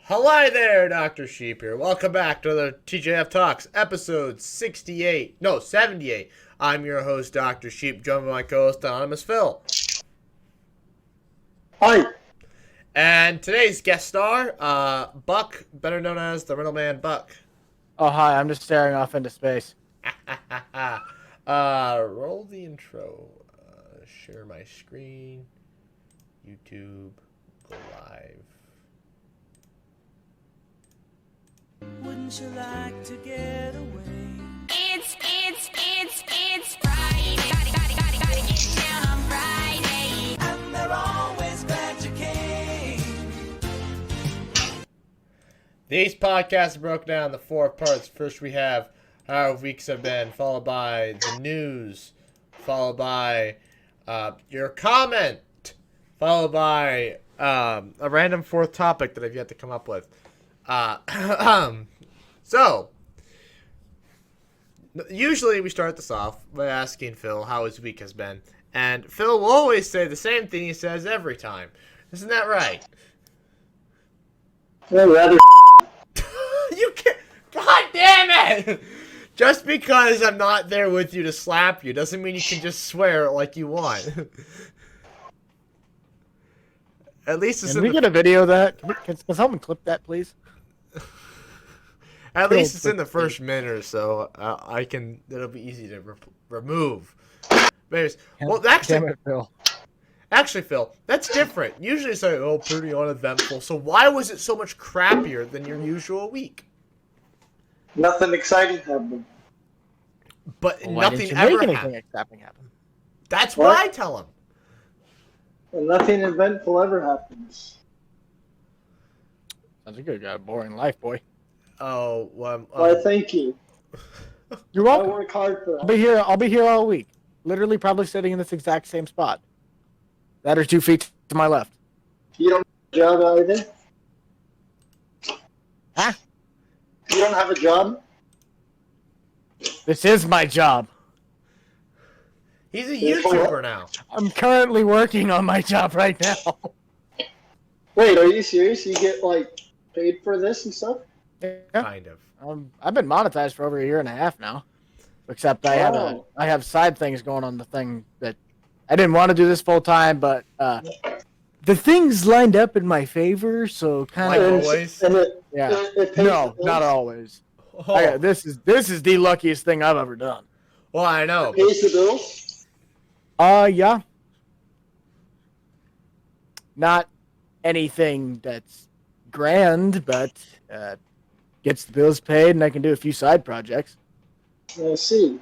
Hello there, Dr. Sheep here. Welcome back to the TGIF Talks, episode 68. No, 78. I'm your host, Dr. Sheep, joined by my co-host, Anonymous Phil. Hi. And today's guest star, Buck, better known as the Rental Man Buck. Oh, hi, I'm just staring off into space. Roll the intro. Share my screen. YouTube. Go live. Wouldn't you like to get away? It's Friday. Gotta get down on Friday. And they're always glad you came. These podcasts are broken down into 4 parts. First, we have how our weeks have been, followed by the news, followed by your comment, followed by a random 4th topic that I've yet to come up with. So, usually we start this off by asking Phil how his week has been. And Phil will always say the same thing he says every time. Isn't that right? Well, rather. You can't. God damn it! Just because I'm not there with you to slap you doesn't mean you can just swear like you want. At least it's Can we get a video of that? Can someone clip that, please? At least it's in the first minute or so. It'll be easy to remove. Anyways, well, Damn it, Phil. actually, Phil, that's different. Usually it's like, oh, pretty uneventful. So why was it so much crappier than your usual week? Nothing exciting happened. But Well, why nothing didn't you ever make anything happened. exciting happen? That's what What? I tell him. And nothing eventful ever happens. Sounds like you got a boring life, boy. Oh, well, Why, thank you. You're I welcome. work hard for I'll that. be here. I'll be here all week. Literally, probably sitting in this exact same spot. That or 2 feet to my left. You don't have a job either? Huh? You don't have a job? This is my job. he's a YouTuber now. I'm currently working on my job right now. Wait, are you serious? You get, paid for this and stuff? Yeah. Kind of. I've been monetized for over a year and a half now. Except I have side things going on the thing that I didn't want to do this full time, but the things lined up in my favor, so kind Like of always? And it, yeah. it pays No, the bills? not always. Oh, This is the luckiest thing I've ever done. well, I know. It pays the bills? Yeah. Not anything that's grand, but gets the bills paid, and I can do a few side projects, I see.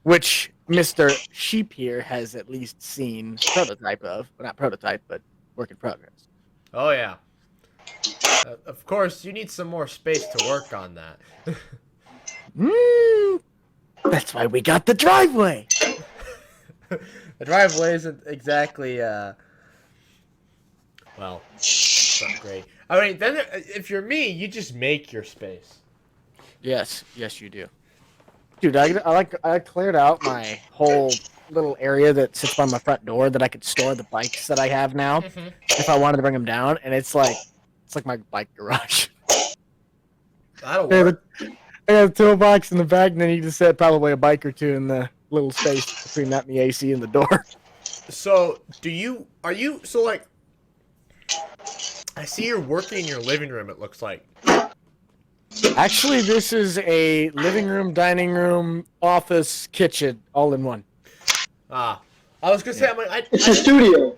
which Mr. Sheep here has at least seen prototype of. Well, not prototype, but work in progress. Oh, yeah. Of course, you need some more space to work on that. That's why we got the driveway. The driveway isn't exactly, well, it's not great. I mean, then if you're me, you just make your space. Yes, you do. Dude, I cleared out my whole little area that sits by my front door that I could store the bikes that I have now if I wanted to bring them down, and it's like my bike garage. That'll I work. have a toolbox in the back, and then you just set probably a bike or two in the little space between that and the AC and the door. So, I see you're working in your living room, it looks like. Actually, this is a living room, dining room, office, kitchen, all in one. I was gonna say, I'm like, It's a studio.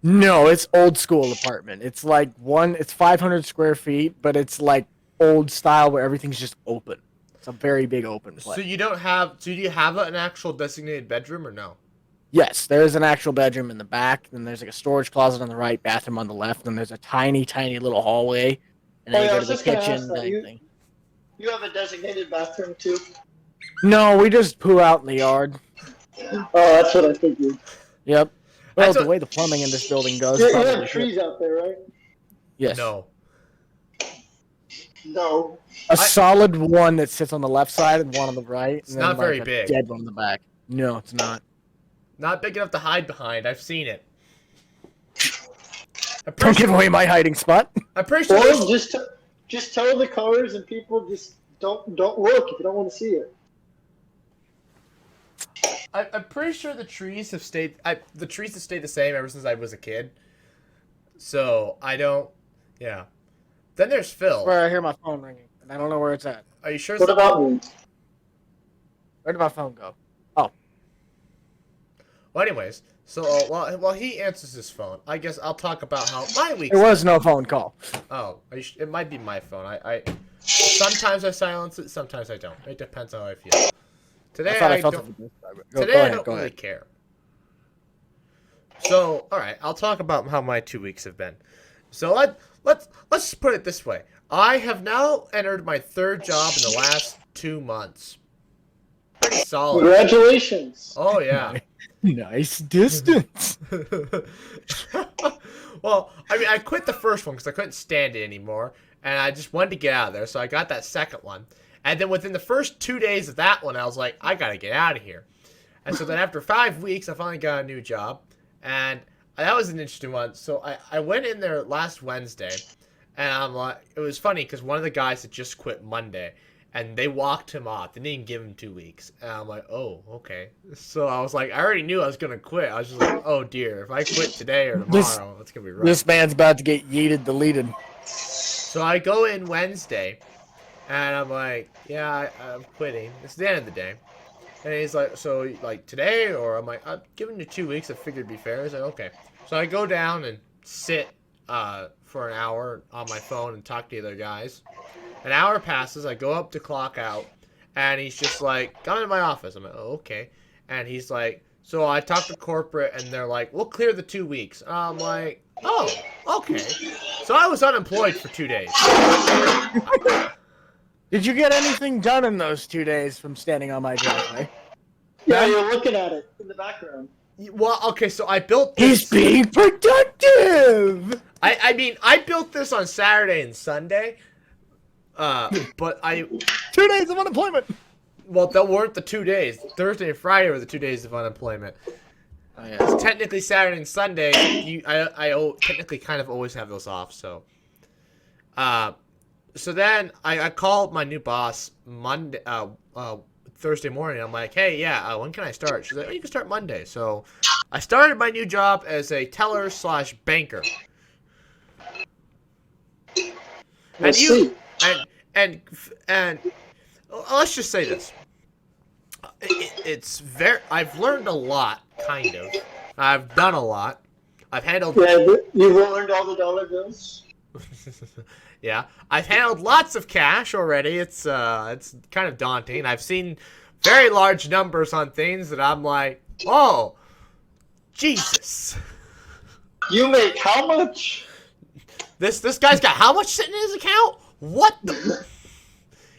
No, it's old school apartment. It's it's 500 square feet, but it's like old style where everything's just open. It's a very big open place. so do you have an actual designated bedroom or no? Yes, there is an actual bedroom in the back, then there's like a storage closet on the right, bathroom on the left, and there's a tiny, tiny little hallway, and then Oh, yeah, I you was go to just the gonna kitchen. ask that. That thing. You have a designated bathroom, too? No, we just poo out in the yard. Oh, that's what I figured. Yep. Well, That's the way the plumbing in this building goes, You probably have should. trees out there, right? Yes. No. No. A solid one that sits on the left side and one on the right. It's and then not very a big. Dead one in the back. No, it's not. Not big enough to hide behind. I've seen it. Don't give away my hiding spot. I'm pretty sure. Or just tell the cars and people just don't look if you don't want to see it. I'm pretty sure the trees have stayed. The trees have stayed the same ever since I was a kid. So I don't. Yeah. Then there's Phil. Where I hear my phone ringing, and I don't know where it's at. Are you sure? What about me? Where did my phone go? Oh, Well, anyways, so while he answers his phone, I guess I'll talk about how my week. there was no phone call. Oh, it might be my phone. I sometimes I silence it, sometimes I don't. It depends on how I feel. Today I felt don't. it. Today I don't really care. So, all right, I'll talk about how my 2 weeks have been. So let's just put it this way: I have now entered my third job in the last 2 months. Pretty solid. Congratulations. Oh yeah. Nice distance. Well, I mean, I quit the first one because I couldn't stand it anymore, and I just wanted to get out of there. So I got that second one, and then within the first 2 days of that one, I was like, I gotta get out of here. And so then after 5 weeks, I finally got a new job, and that was an interesting one. So I went in there last Wednesday, and I'm like, it was funny because one of the guys had just quit Monday. And they walked him off. They didn't even give him 2 weeks. And I'm like, oh, okay. So I was like, I already knew I was going to quit. I was just like, oh, dear. If I quit today or tomorrow, it's going to be rough. This man's about to get yeeted, deleted. So I go in Wednesday, and I'm like, yeah, I'm quitting. It's the end of the day. And he's like, so, like, today? Or I'm like, I'm giving you 2 weeks. I figured it'd be fair. He's like, okay. So I go down and sit for an hour on my phone and talk to the other guys. An hour passes, I go up to clock out, and he's just like, come into my office. I'm like, oh, okay. And he's like, so I talked to corporate, and they're like, we'll clear the 2 weeks. And I'm like, oh, okay. So I was unemployed for 2 days. Did you get anything done in those 2 days from standing on my driveway? Yeah, you're looking at it in the background. Well, okay, so I built this. He's being productive! I mean, I built this on Saturday and Sunday. But 2 days of unemployment. well, that weren't the 2 days. Thursday and Friday were the 2 days of unemployment. Oh, yeah. Technically, Saturday and Sunday, I technically kind of always have those off. So, so then I called my new boss Monday, Thursday morning. I'm like, hey, yeah, when can I start? She's like, oh, you can start Monday. So, I started my new job as a teller/banker. Let's see. And let's just say this. It's I've learned a lot, kind of. I've done a lot. I've handled. Yeah, you've learned all the dollar bills. Yeah, I've handled lots of cash already. It's kind of daunting. I've seen very large numbers on things that I'm like, oh, Jesus. You make how much? This guy's got how much sitting in his account? What the?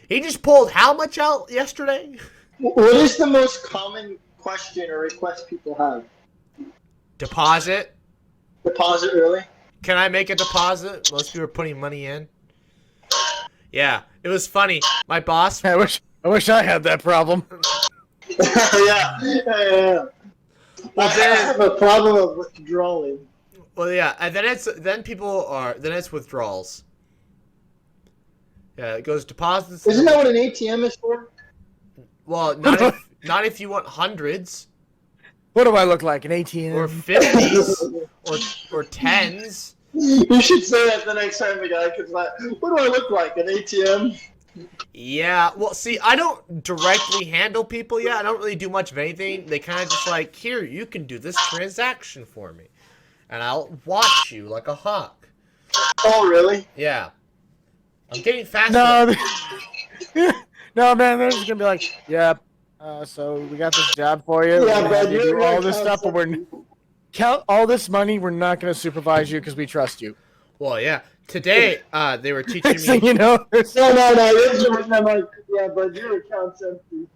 He just pulled how much out yesterday? What is the most common question or request people have? Deposit. Deposit, really? Can I make a deposit? Most people are putting money in. Yeah, it was funny. My boss. I wish I had that problem. yeah. Well, I then, have a problem of withdrawing. well, yeah, and then it's withdrawals. Yeah, it goes deposits. Isn't that what an ATM is for? Well, not if you want hundreds What do I look like? An ATM? or 50s or 10s. You should say that the next time the guy comes like, what do I look like? An ATM? Yeah, well, see, I don't directly handle people yet. I don't really do much of anything. They kind of just like, here, you can do this transaction for me. And I'll watch you like a hawk. Oh, really? Yeah. I'm getting faster. No, man, they're just gonna be like, yeah, so we got this job for you. Yeah, We're gonna but have you do you're all right, this stuff, but we're count all this money. We're not gonna supervise you because we trust you. Well, yeah. Today, they were teaching Next thing me. you know, there's No. I'm like, yeah, but your account's empty.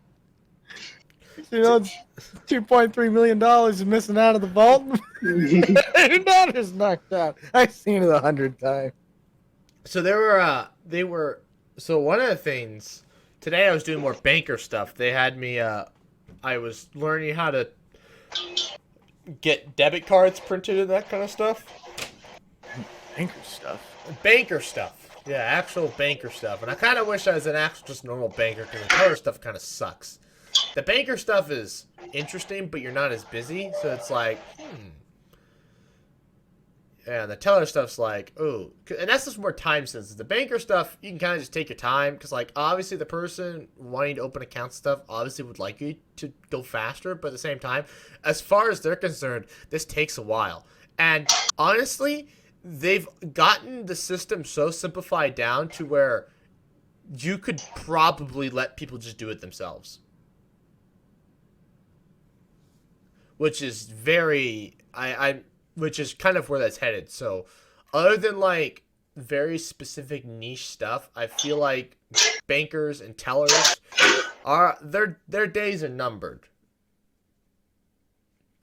$2.3 million is missing out of the vault. That is knocked out. I've seen it 100 times. So so one of the things, today I was doing more banker stuff. They had me, I was learning how to get debit cards printed and that kind of stuff. Banker stuff. Banker stuff. Yeah, actual banker stuff. And I kind of wish I was an actual just normal banker because the teller stuff kind of sucks. The banker stuff is interesting, but you're not as busy, so it's like, Yeah, the teller stuff's like, ooh. And that's just more time sensitive. The banker stuff, you can kind of just take your time. Because, like, obviously the person wanting to open accounts and stuff obviously would like you to go faster. But at the same time, as far as they're concerned, this takes a while. And honestly, they've gotten the system so simplified down to where you could probably let people just do it themselves. Which is very... which is kind of where that's headed. So, other than, like, very specific niche stuff, I feel like bankers and tellers are... Their days are numbered.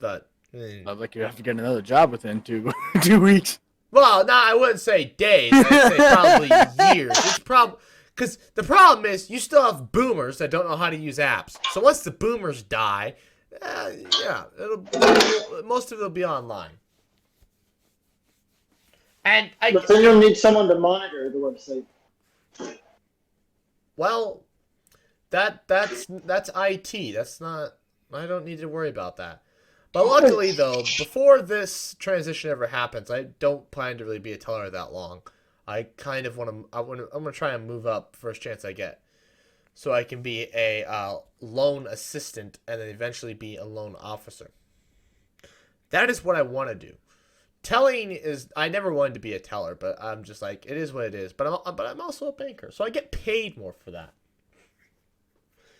But... Sounds like you have to get another job within 2 weeks. Well, no, I wouldn't say days. I'd say probably years. It's because the problem is you still have boomers that don't know how to use apps. So once the boomers die, yeah, most of it will be online. And But then you'll need someone to monitor the website. Well, that's IT. That's not. I don't need to worry about that. But luckily, though, before this transition ever happens, I don't plan to really be a teller that long. I kind of want to. I'm gonna try and move up first chance I get, so I can be a loan assistant and then eventually be a loan officer. That is what I want to do. Telling is, I never wanted to be a teller, but I'm just like, it is what it is. But I'm also a banker, so I get paid more for that.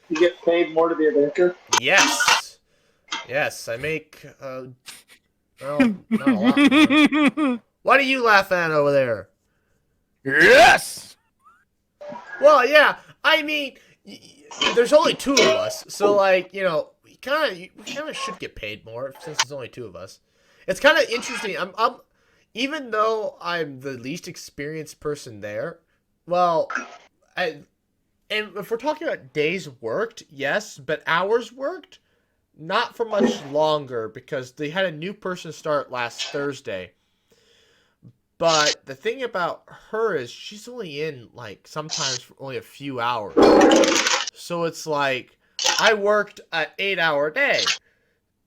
You get paid more to be a banker? Yes. Yes, I make, well, not a lot more. What are you laughing at over there? Yes! Well, yeah, I mean, there's only 2 of us, so, like, you know, we kind of should get paid more since there's only 2 of us. It's kind of interesting. I'm even though I'm the least experienced person there, well, and if we're talking about days worked, yes, but hours worked, not for much longer because they had a new person start last Thursday. But the thing about her is she's only in, like, sometimes for only a few hours. So it's like, I worked an 8-hour day.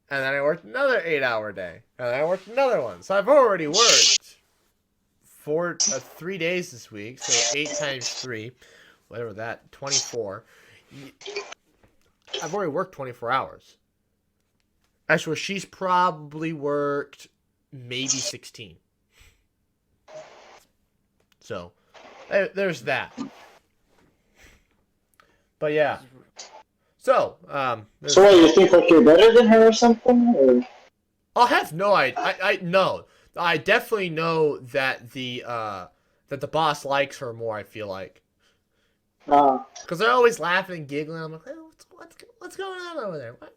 And then I worked another 8-hour day. And then I worked another one. So I've already worked 3 days this week. So 8 times 3. Whatever that, 24. I've already worked 24 hours. Actually, she's probably worked maybe 16. So, there's that. But yeah. So, So what, you think like you're better than her or something? Or? I'll have no idea. I know. I definitely know that the boss likes her more, I feel like. Because they're always laughing and giggling. I'm like, hey, what's going on over there? What?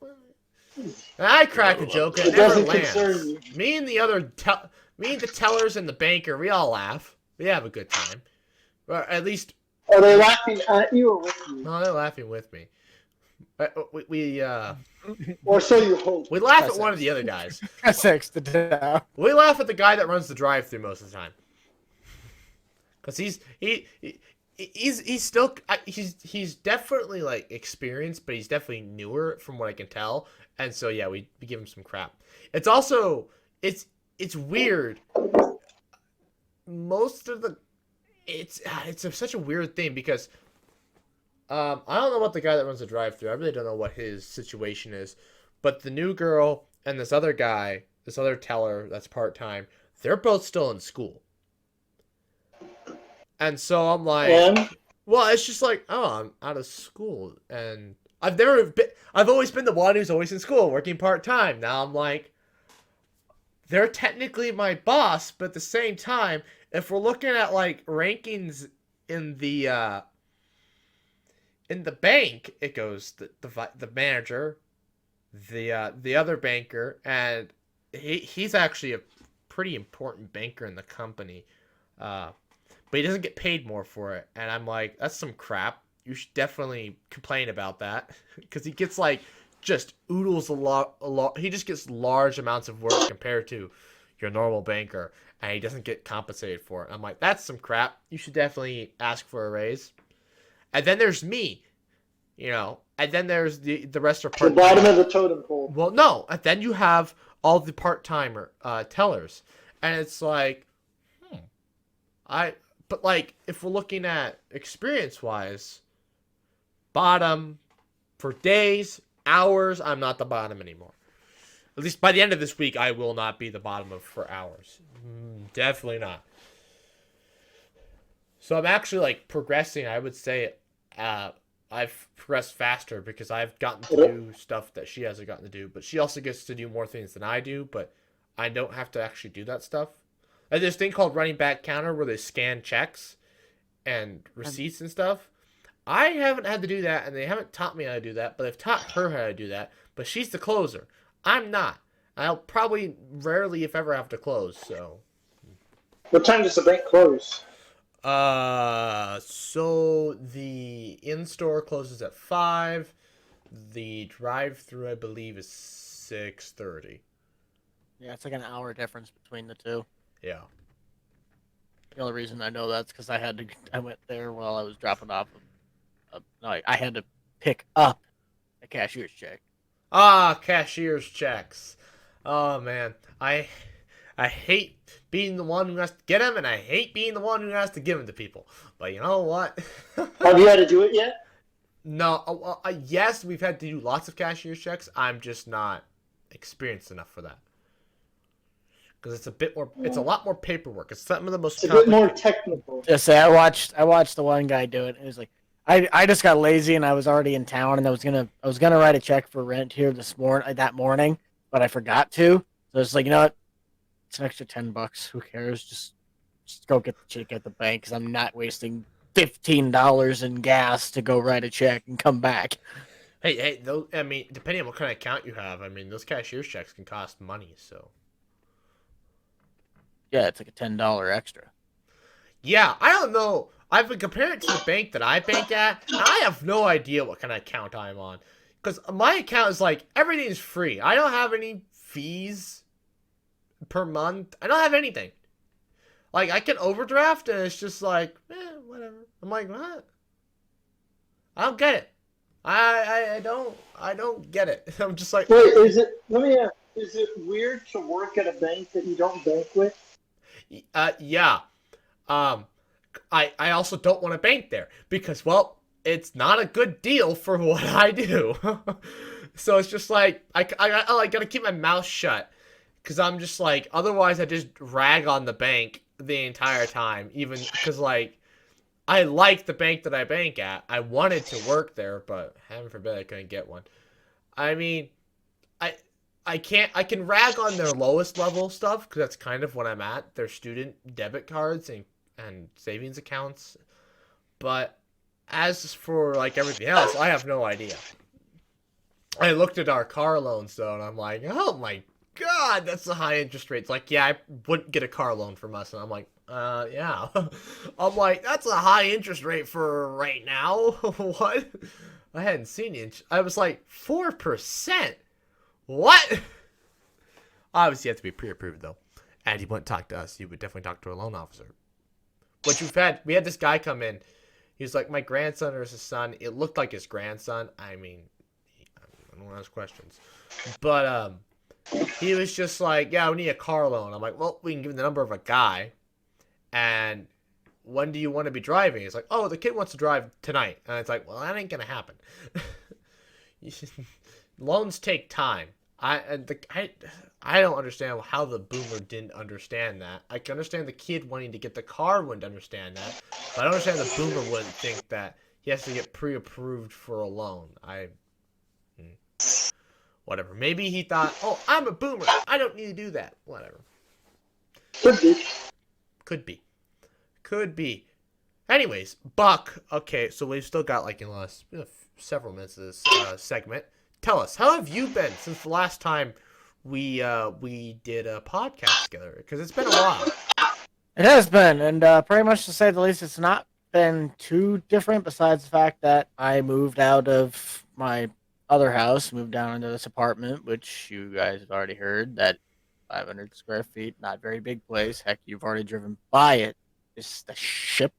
And I crack a joke and it never lands. Me and the tellers and the banker, we all laugh. We have a good time. Or at least... Are they laughing at you or with you? No, they're laughing with me. Or so you hope. We laugh at one of the other guys. We laugh at the guy that runs the drive-thru most of the time. Because he's still he's definitely like experienced, but he's definitely newer from what I can tell. And so yeah, we give him some crap. It's also it's weird. Most of the it's such a weird thing because I don't know about the guy that runs the drive-thru. I really don't know what his situation is. But the new girl and this other guy, this other teller that's part-time, they're both still in school. And so I'm like, well, it's just like, oh, I'm out of school. And I've always been the one who's always in school, working part-time. Now I'm like, they're technically my boss, but at the same time, if we're looking at like rankings in the bank, it goes the manager, the other banker, and he's actually a pretty important banker in the company, but he doesn't get paid more for it. And I'm like, that's some crap. You should definitely complain about that because he gets like just oodles a lot. He just gets large amounts of work compared to your normal banker. and he doesn't get compensated for it. I'm like, that's some crap. You should definitely ask for a raise. And then there's me, and then there's the rest are The part. bottom of the totem pole. Well, no, and then you have all the part-timer tellers, and it's like, but like if we're looking at experience-wise, bottom for days, hours, I'm not the bottom anymore. At least by the end of this week, I will not be the bottom for hours. Definitely not. So I'm actually like progressing. I would say I've progressed faster because I've gotten to do stuff that she hasn't gotten to do. But she also gets to do more things than I do. But I don't have to actually do that stuff. There's this thing called running back counter where they scan checks and receipts and stuff. I haven't had to do that, and they haven't taught me how to do that. But they've taught her how to do that. But she's the closer. I'm not. I'll probably rarely, if ever, have to close. So. What time does the bank close? So the in-store closes at 5. The drive-through, I believe, is 6:30. Yeah, it's like an hour difference between the two. Yeah. The only reason I know that's because I went there while I was dropping off. I had to pick up a cashier's check. Cashier's checks. Oh man, I hate being the one who has to get them, and I hate being the one who has to give them to people. But you know what? Have you had to do it yet? No. Yes, we've had to do lots of cashier's checks. I'm just not experienced enough for that. Because it's a lot more paperwork. It's some of the most. It's a bit more technical. Just say I watched the one guy do it. And it was like I just got lazy and I was already in town and I was gonna write a check for rent here that morning, but I forgot to. So it's like, you know what? It's an extra $10. Who cares? Just go get the check at the bank because I'm not wasting $15 in gas to go write a check and come back. Hey, those. I mean, depending on what kind of account you have, I mean, those cashier's checks can cost money. So. Yeah, it's like a $10 extra. Yeah, I don't know. I've been comparing it to the bank that I bank at, and I have no idea what kind of account I'm on. Because my account is like, everything's free. I don't have any fees per month. I don't have anything. Like, I can overdraft, and it's just like, whatever. I'm like, what? I don't get it. I don't get it. I'm just like... Wait, let me ask, is it weird to work at a bank that you don't bank with? Yeah. I also don't want to bank there because, well, it's not a good deal for what I do. So it's just like, I gotta keep my mouth shut because I'm just like, otherwise I just rag on the bank the entire time, even because, like, I like the bank that I bank at. I wanted to work there, but heaven forbid I couldn't get one. I mean, I can rag on their lowest level stuff because that's kind of what I'm at. Their student debit cards and savings accounts. But as for like everything else, I have no idea. I looked at our car loans though, and I'm like, oh my god, that's a high interest rate. It's like, yeah, I wouldn't get a car loan from us. And I'm like, yeah. I'm like, that's a high interest rate for right now. What? I hadn't seen it. I was like, 4%. What? Obviously, you have to be pre-approved, though. And he wouldn't talk to us. He would definitely talk to a loan officer. Which we had this guy come in. He was like, my grandson or his son. It looked like his grandson. I mean, I don't ask questions. But he was just like, yeah, we need a car loan. I'm like, well, we can give him the number of a guy. And when do you want to be driving? He's like, oh, the kid wants to drive tonight. And it's like, well, that ain't going to happen. Loans take time. I don't understand how the boomer didn't understand that. I can understand the kid wanting to get the car wouldn't understand that, but I don't understand the boomer wouldn't think that he has to get pre-approved for a loan. Whatever. Maybe he thought, oh, I'm a boomer. I don't need to do that. Whatever. Could be. Anyways, Buck. Okay, so we've still got like several minutes of this segment. Tell us, how have you been since the last time we did a podcast together? Because it's been a while. It has been, and pretty much to say the least, it's not been too different. Besides the fact that I moved out of my other house, moved down into this apartment, which you guys have already heard that 500 square feet, not very big place. Heck, you've already driven by it. It's the ship.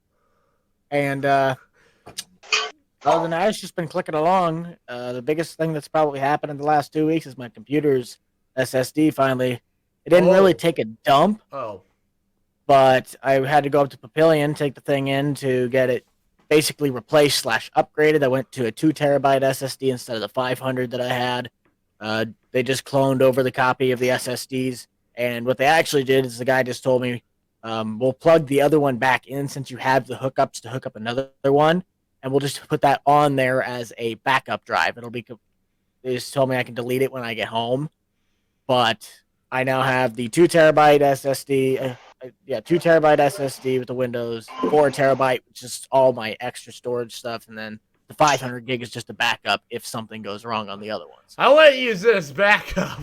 And other than that, it's just been clicking along. The biggest thing that's probably happened in the last 2 weeks is my computer's SSD finally. It didn't really take a dump, Oh. but I had to go up to Papillion, take the thing in to get it basically replaced / upgraded. I went to a 2 terabyte SSD instead of the 500 that I had. They just cloned over the copy of the SSDs, and what they actually did is the guy just told me, we'll plug the other one back in since you have the hookups to hook up another one, and we'll just put that on there as a backup drive. They just told me I can delete it when I get home, but I now have the 2 terabyte SSD. 2 terabyte SSD with the Windows, 4 terabyte, which is all my extra storage stuff, and then the 500 gig is just a backup if something goes wrong on the other ones. I want to use this backup.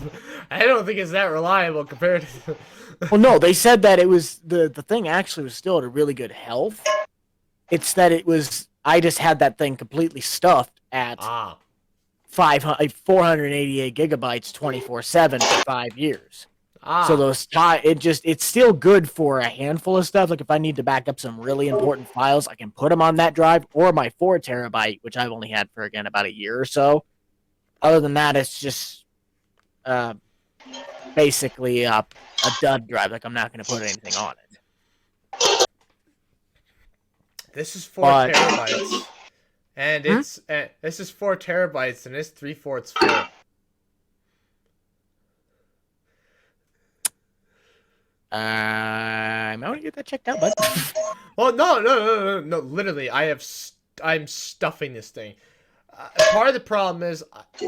I don't think it's that reliable compared to. Well, no, they said that it was the thing actually was still at a really good health. It's that I just had that thing completely stuffed at 488 gigabytes 24/7 for 5 years. So it's still good for a handful of stuff. Like if I need to back up some really important files, I can put them on that drive, or my 4 terabyte, which I've only had for again about a year or so. Other than that, it's just basically a dud drive. Like I'm not going to put anything on it. This is 4 terabytes, and this is 4 terabytes, and it's 3/4 full. I want to get that checked out, bud. Well, no. Literally, I'm stuffing this thing. Part of the problem is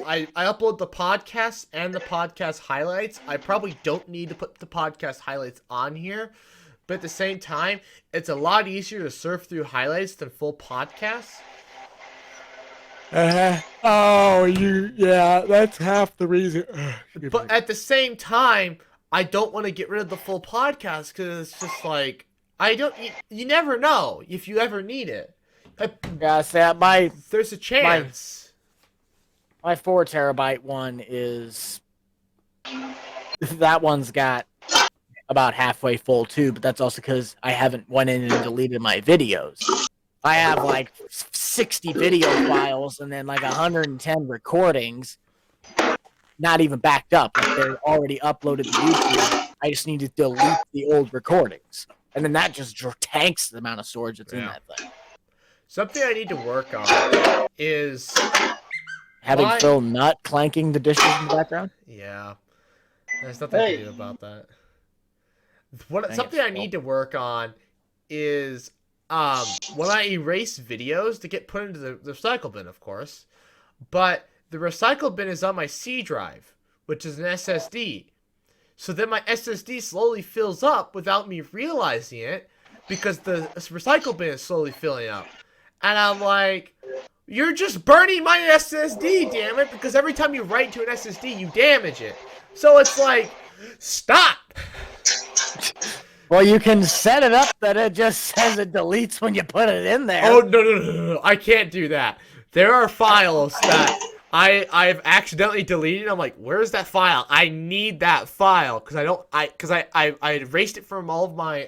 I upload the podcast and the podcast highlights. I probably don't need to put the podcast highlights on here, but at the same time, it's a lot easier to surf through highlights than full podcasts. That's half the reason. But at the same time, I don't want to get rid of the full podcast because it's just like you never know if you ever need it. There's a chance. My 4 terabyte one that one's got about halfway full too, but that's also because I haven't went in and deleted my videos. I have like 60 video files and then like 110 recordings. Not even backed up. Like they're already uploaded to YouTube. I just need to delete the old recordings. And then that just tanks the amount of storage that's in that thing. Something I need to work on is having Phil Nutt clanking the dishes in the background. Yeah. There's nothing I can do about that. Something I need to work on is when I erase videos to get put into the recycle bin, of course. But the recycle bin is on my C drive, which is an SSD. So then my SSD slowly fills up without me realizing it because the recycle bin is slowly filling up. And I'm like, you're just burning my SSD, damn it, because every time you write to an SSD, you damage it. So it's like, stop! Well, you can set it up that it just says it deletes when you put it in there. Oh, no. I can't do that. There are files that I've accidentally deleted. I'm like, where's that file? I need that file because I erased it from all of my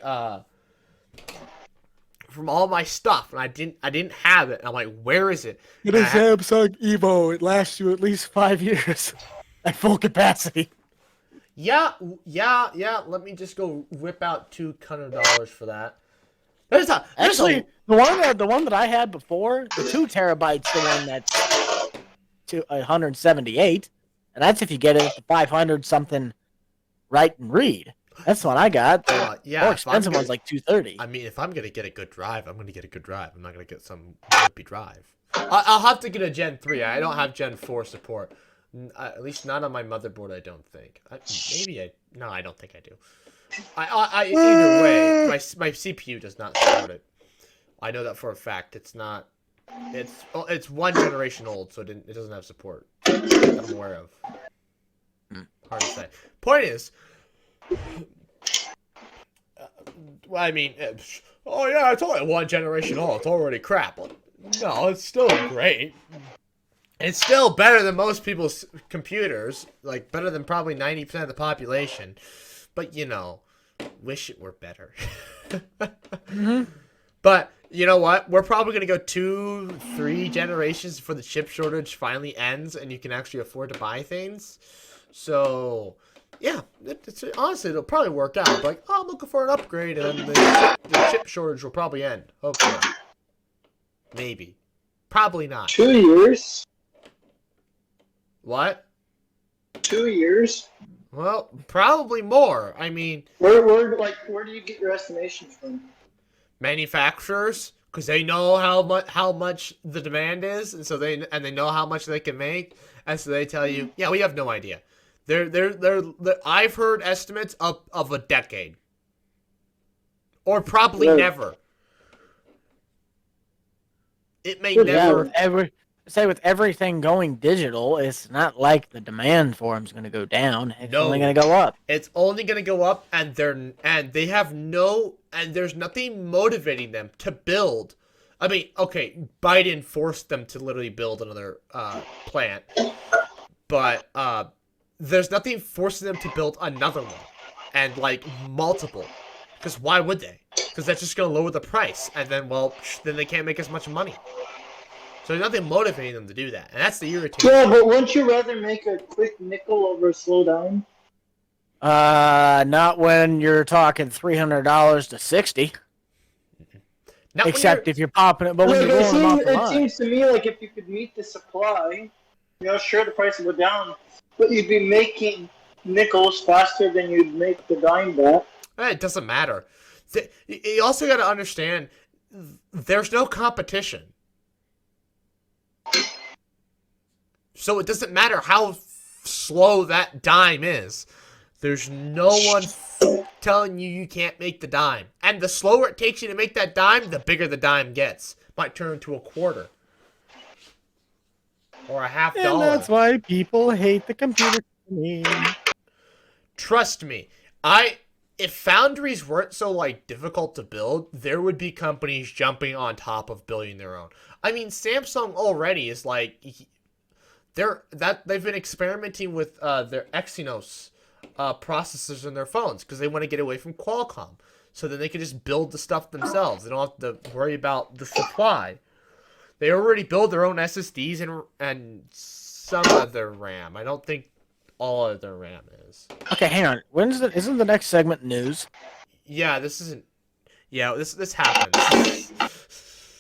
stuff and I didn't have it. And I'm like, where is it? It is Samsung Evo. It lasts you at least 5 years at full capacity. Yeah. Let me just go whip out $200 for that. Actually, the one that I had before, the 2 terabytes, the one that's to 178, and that's if you get it at the 500 something write and read. That's the one I got. The more expensive one's like 230. I mean, if I'm gonna get a good drive, I'm gonna get a good drive. I'm not gonna get some wimpy drive. I'll have to get a Gen 3. I don't have Gen 4 support. At least not on my motherboard, I don't think. No, I don't think I do. Either way, my CPU does not support it. I know that for a fact. It's not. It's 1 generation old, so it doesn't have support that I'm aware of. Hard to say. Point is, I mean, oh yeah, it's only 1 generation old. It's already crap. No, it's still great. It's still better than most people's computers, like better than probably 90% of the population. But wish it were better. But you know what? We're probably gonna go 2-3 generations before the chip shortage finally ends, and you can actually afford to buy things. So, yeah, honestly, it'll probably work out. Like, I'm looking for an upgrade, and the chip shortage will probably end. Hopefully, maybe, probably not. 2 years. What? 2 years. Well, probably more. I mean, Where do you get your estimations from? manufacturers, because they know how much the demand is, and so they know how much they can make, and so they tell you, yeah, we have no idea. They're I've heard estimates of a decade, or probably never. It may never. With everything going digital, it's not like the demand for them is going to go down. It's only going to go up. It's only going to go up, and they have there's nothing motivating them to build. I mean, okay, Biden forced them to literally build another plant, but there's nothing forcing them to build another one, and like multiple, because why would they? Because that's just going to lower the price, and then then they can't make as much money. So there's nothing motivating them to do that, and that's the irritating. Yeah, but wouldn't you rather make a quick nickel over a slow dime? Not when you're talking $300 to $60. Except if you're popping it, but when you're rolling them off the line. It seems to me like if you could meet the supply, sure the price would go down, but you'd be making nickels faster than you'd make the dime back. It doesn't matter. You also got to understand, there's no competition. So it doesn't matter how slow that dime is. There's no one telling you can't make the dime. And the slower it takes you to make that dime, the bigger the dime gets. Might turn into a quarter. Or a $50. And that's why people hate the computer company. Trust me. If foundries weren't so difficult to build, there would be companies jumping on top of building their own. I mean, Samsung already is they've been experimenting with their Exynos processors in their phones because they want to get away from Qualcomm, so then they can just build the stuff themselves. They don't have to worry about the supply. They already build their own SSDs and some of their RAM. I don't think all of their RAM is. Okay, hang on. Isn't the next segment news? Yeah, this isn't. Yeah, this happens.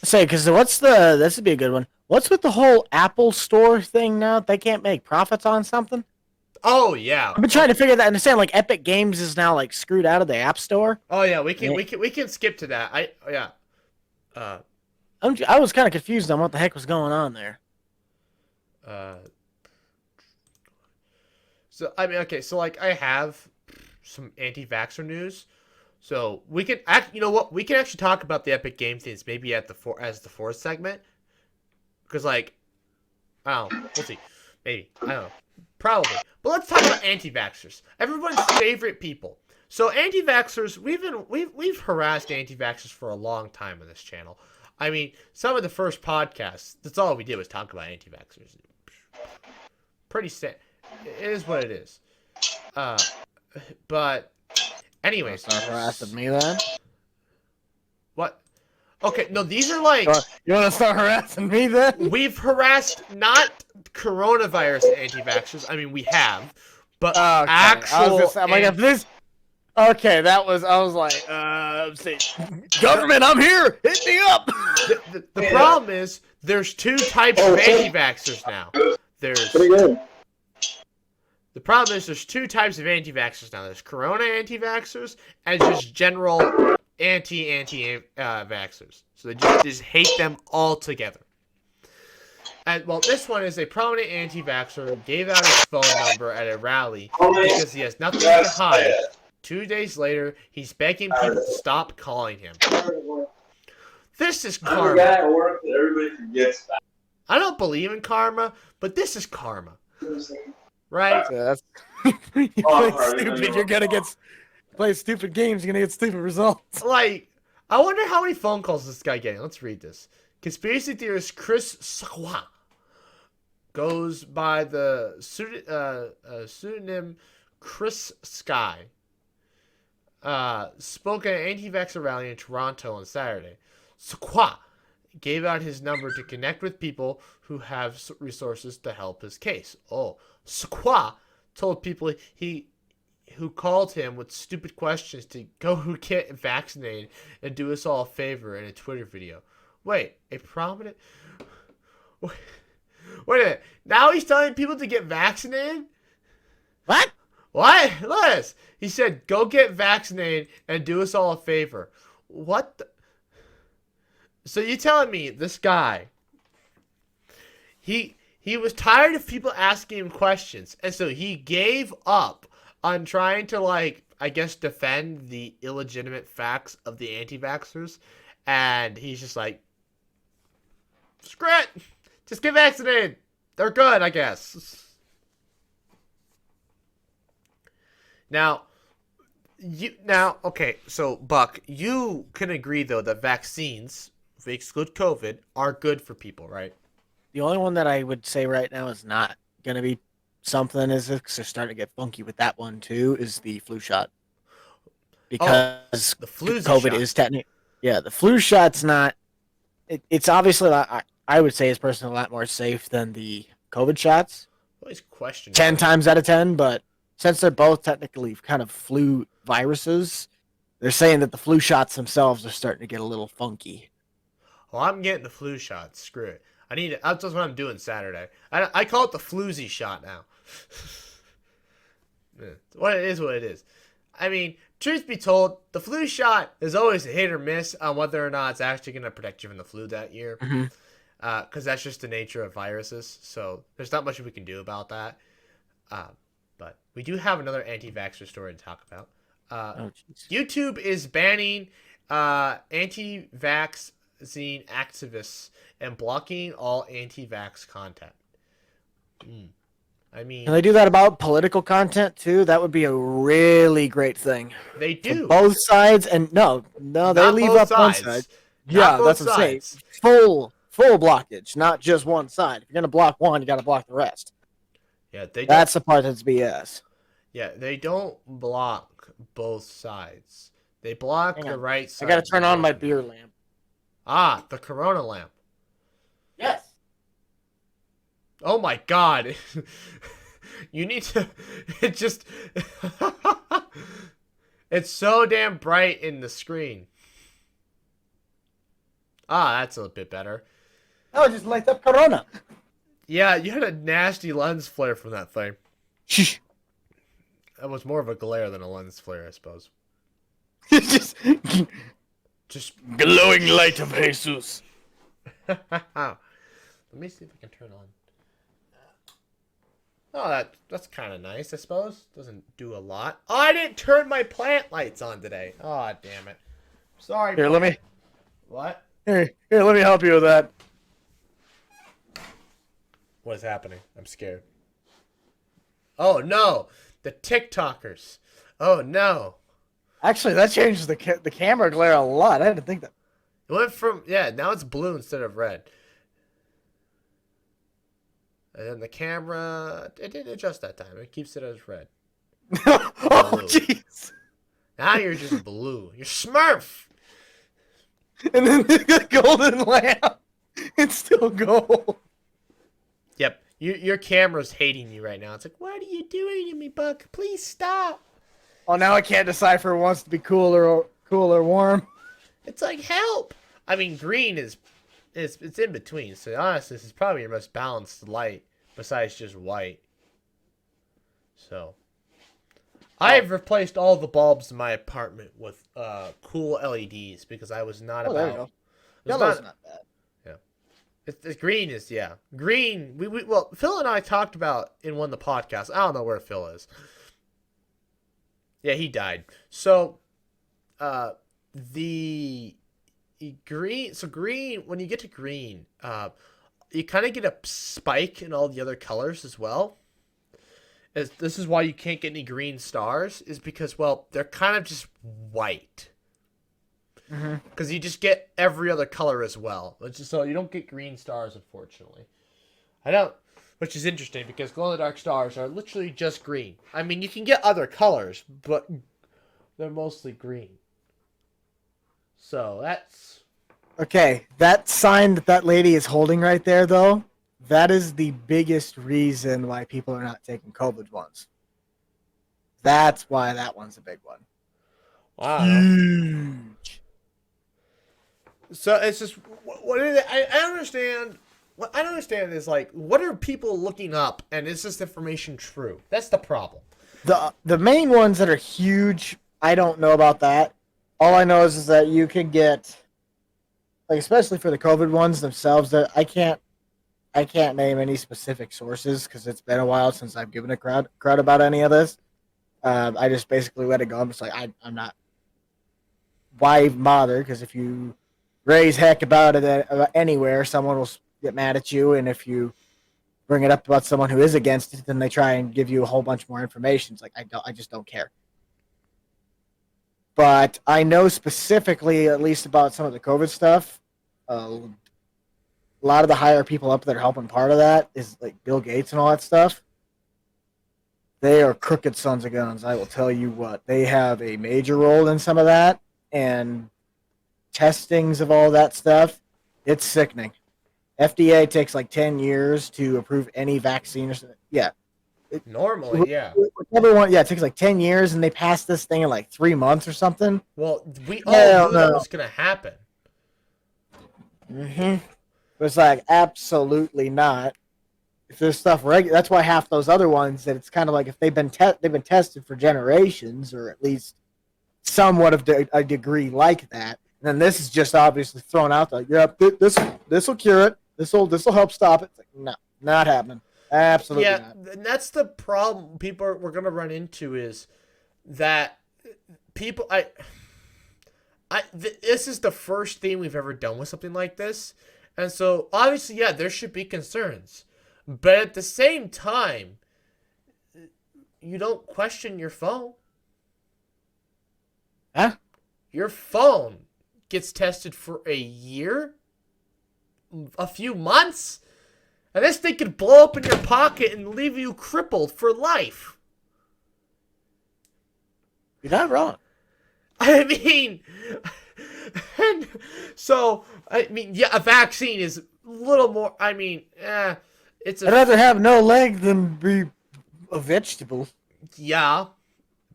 Say, because this would be a good one. What's with the whole Apple Store thing now? They can't make profits on something? Oh yeah. I've been trying to figure that. Understand, Epic Games is now screwed out of the App Store. Oh yeah, we can skip to that. I was kind of confused on what the heck was going on there. So I mean, okay, so I have some anti-vaxxer news. So we can we can actually talk about the Epic Games things maybe as the fourth segment. Because I don't know, we'll see. Maybe. I don't know. Probably. But let's talk about anti-vaxxers. Everyone's favorite people. So anti-vaxxers, we've harassed anti-vaxxers for a long time on this channel. I mean, some of the first podcasts, that's all we did was talk about anti-vaxxers. Pretty sad. It is what it is. But anyways. Start harassing me then? What? Okay, no, these are You want to start harassing me then? We've harassed not coronavirus anti-vaxxers. I mean, we have, but actual. Okay, I was like, government, I'm here. Hit me up. The problem is there's two types of anti-vaxxers now. The problem is there's two types of anti-vaxxers now. There's corona anti-vaxxers and just general anti-vaxxers. So they just hate them all together. And this one is a prominent anti-vaxxer who gave out his phone number at a rally because he has nothing to hide. 2 days later, he's begging people to stop calling him. This is karma. I don't believe in karma, but this is karma. Right? You play stupid, you're gonna get... Play stupid games, you're gonna get stupid results. I wonder how many phone calls this guy getting. Let's read this. Conspiracy theorist Chris Sakwa goes by the pseudonym Chris Sky. Spoke at an anti-vaxxer rally in Toronto on Saturday. Squaw gave out his number to connect with people who have resources to help his case. Oh, Squaw told people who called him with stupid questions to go get vaccinated and do us all a favor in a Twitter video. Wait, a prominent... Wait a minute. Now he's telling people to get vaccinated? What? What? Look at this. He said, go get vaccinated and do us all a favor. What the... So you're telling me this guy, he was tired of people asking him questions, and so he gave up on trying to, like, I guess, defend the illegitimate facts of the anti-vaxxers, and he's just like, screw it, just get vaccinated. They're good, I guess. Now, okay, so Buck, you can agree though that vaccines, if we exclude COVID, are good for people, right? The only one that I would say right now is not going to be something is because they're starting to get funky with that one too, is the flu shot. Because the flu COVID shot. is technically, yeah, the flu shot's not, it's obviously, I would say it's personally a lot more safe than the COVID shots. Always question 10 times out of 10, but since they're both technically kind of flu viruses, they're saying that the flu shots themselves are starting to get a little funky. Well, I'm getting the flu shot. Screw it. I need it. That's what I'm doing Saturday. I call it the floozy shot now. What it is. I mean, truth be told, the flu shot is always a hit or miss on whether or not it's actually going to protect you from the flu that year. Because that's just the nature of viruses. So there's not much we can do about that. But we do have another anti-vaxxer story to talk about. YouTube is banning anti-vaccine activists and blocking all anti-vax content. I mean, Can they do that about political content too? That would be a really great thing. they do. For both sides, and no, they Not leave both up one sides. side. Not Yeah, both that's what I'm saying. sides. Full blockage, not just one side. If you're gonna block one, you got to block the rest. Yeah, they don't. That's the part that's BS. Yeah, they don't block both sides. They block Hang the on. right side. I got to turn on my beer lamp. Ah, the Corona lamp. Yes. Oh my God. You need to. It just. It's so damn bright in the screen. Ah, that's a bit better. Oh, just light up Corona. Yeah, you had a nasty lens flare from that thing. That was more of a glare than a lens flare, I suppose. just Glowing light of Jesus. Let me see if I can turn on. Oh, that's kind of nice, I suppose. Doesn't do a lot. Oh, I didn't turn my plant lights on today. Oh, damn it. Sorry. Here, let me. What? Here, let me help you with that. What is happening? I'm scared. Oh, no. The TikTokers. Oh, no. Actually, that changes the camera glare a lot. I didn't think that. It went from, yeah, now it's blue instead of red. And then the camera, it didn't adjust that time. It keeps it as red. Oh, jeez. Now you're just blue. You're Smurf. And then the golden lamp. It's still gold. Yep. Your camera's hating you right now. It's like, what are you doing to me, Buck? Please stop. Oh, now I can't decipher if it wants to be cool or warm. It's like, help. I mean, green it's in between. So honestly, this is probably your most balanced light besides just white. So I've replaced all the bulbs in my apartment with cool LEDs because I was not Oh, there about. you go. It was Yellow's not bad. It's green is, yeah. Green, well, Phil and I talked about in one of the podcasts. I don't know where Phil is. Yeah, he died. So, the green, when you get to green, you kind of get a spike in all the other colors as well. This is why you can't get any green stars, is because, well, they're kind of just white. Because you just get every other color as well. So you don't get green stars, unfortunately. which is interesting because glow-in-the-dark stars are literally just green. I mean, you can get other colors, but they're mostly green. So that's... Okay, that sign that lady is holding right there, though, that is the biggest reason why people are not taking COVID ones. That's why that one's a big one. Wow. Huge. So it's just... What is it? I understand... What I don't understand is, like, what are people looking up, and is this information true? That's the problem. The main ones that are huge, I don't know about that. All I know is that you can get... Like, especially for the COVID ones themselves, that I can't name any specific sources because it's been a while since I've given a crowd about any of this. I just basically let it go. I'm just like, I'm not. Why even bother? Because if you raise heck about it anywhere, someone will get mad at you, and if you bring it up about someone who is against it, then they try and give you a whole bunch more information. It's like I just don't care. But I know specifically, at least about some of the COVID stuff, a lot of the higher people up that are helping part of that is like Bill Gates and all that stuff. They are crooked sons of guns, I will tell you what. They have a major role in some of that, and testings of all that stuff, it's sickening. FDA takes like 10 years to approve any vaccine or something. Yeah. Normally, yeah. Whichever one, yeah, it takes like 10 years, and they passed this thing in like 3 months or something. Well, we all knew that was going to happen. Mm-hmm. But it's like, absolutely not. If there's stuff that's why half those other ones, that it's kind of like if they've been tested for generations, or at least somewhat of a degree like that. And then this is just obviously thrown out there. Yep, this will cure it. This will help stop it. It's like, no, not happening. Absolutely not. Yeah, and that's the problem we're going to run into is that people this is the first thing we've ever done with something like this. And so obviously, yeah, there should be concerns. But at the same time, you don't question your phone. Huh? Your phone gets tested for a year, a few months, and this thing could blow up in your pocket and leave you crippled for life. You're not wrong. I mean, and so, I mean, yeah, a vaccine is a little more, I mean, it's a... I'd rather have no leg than be a vegetable. Yeah,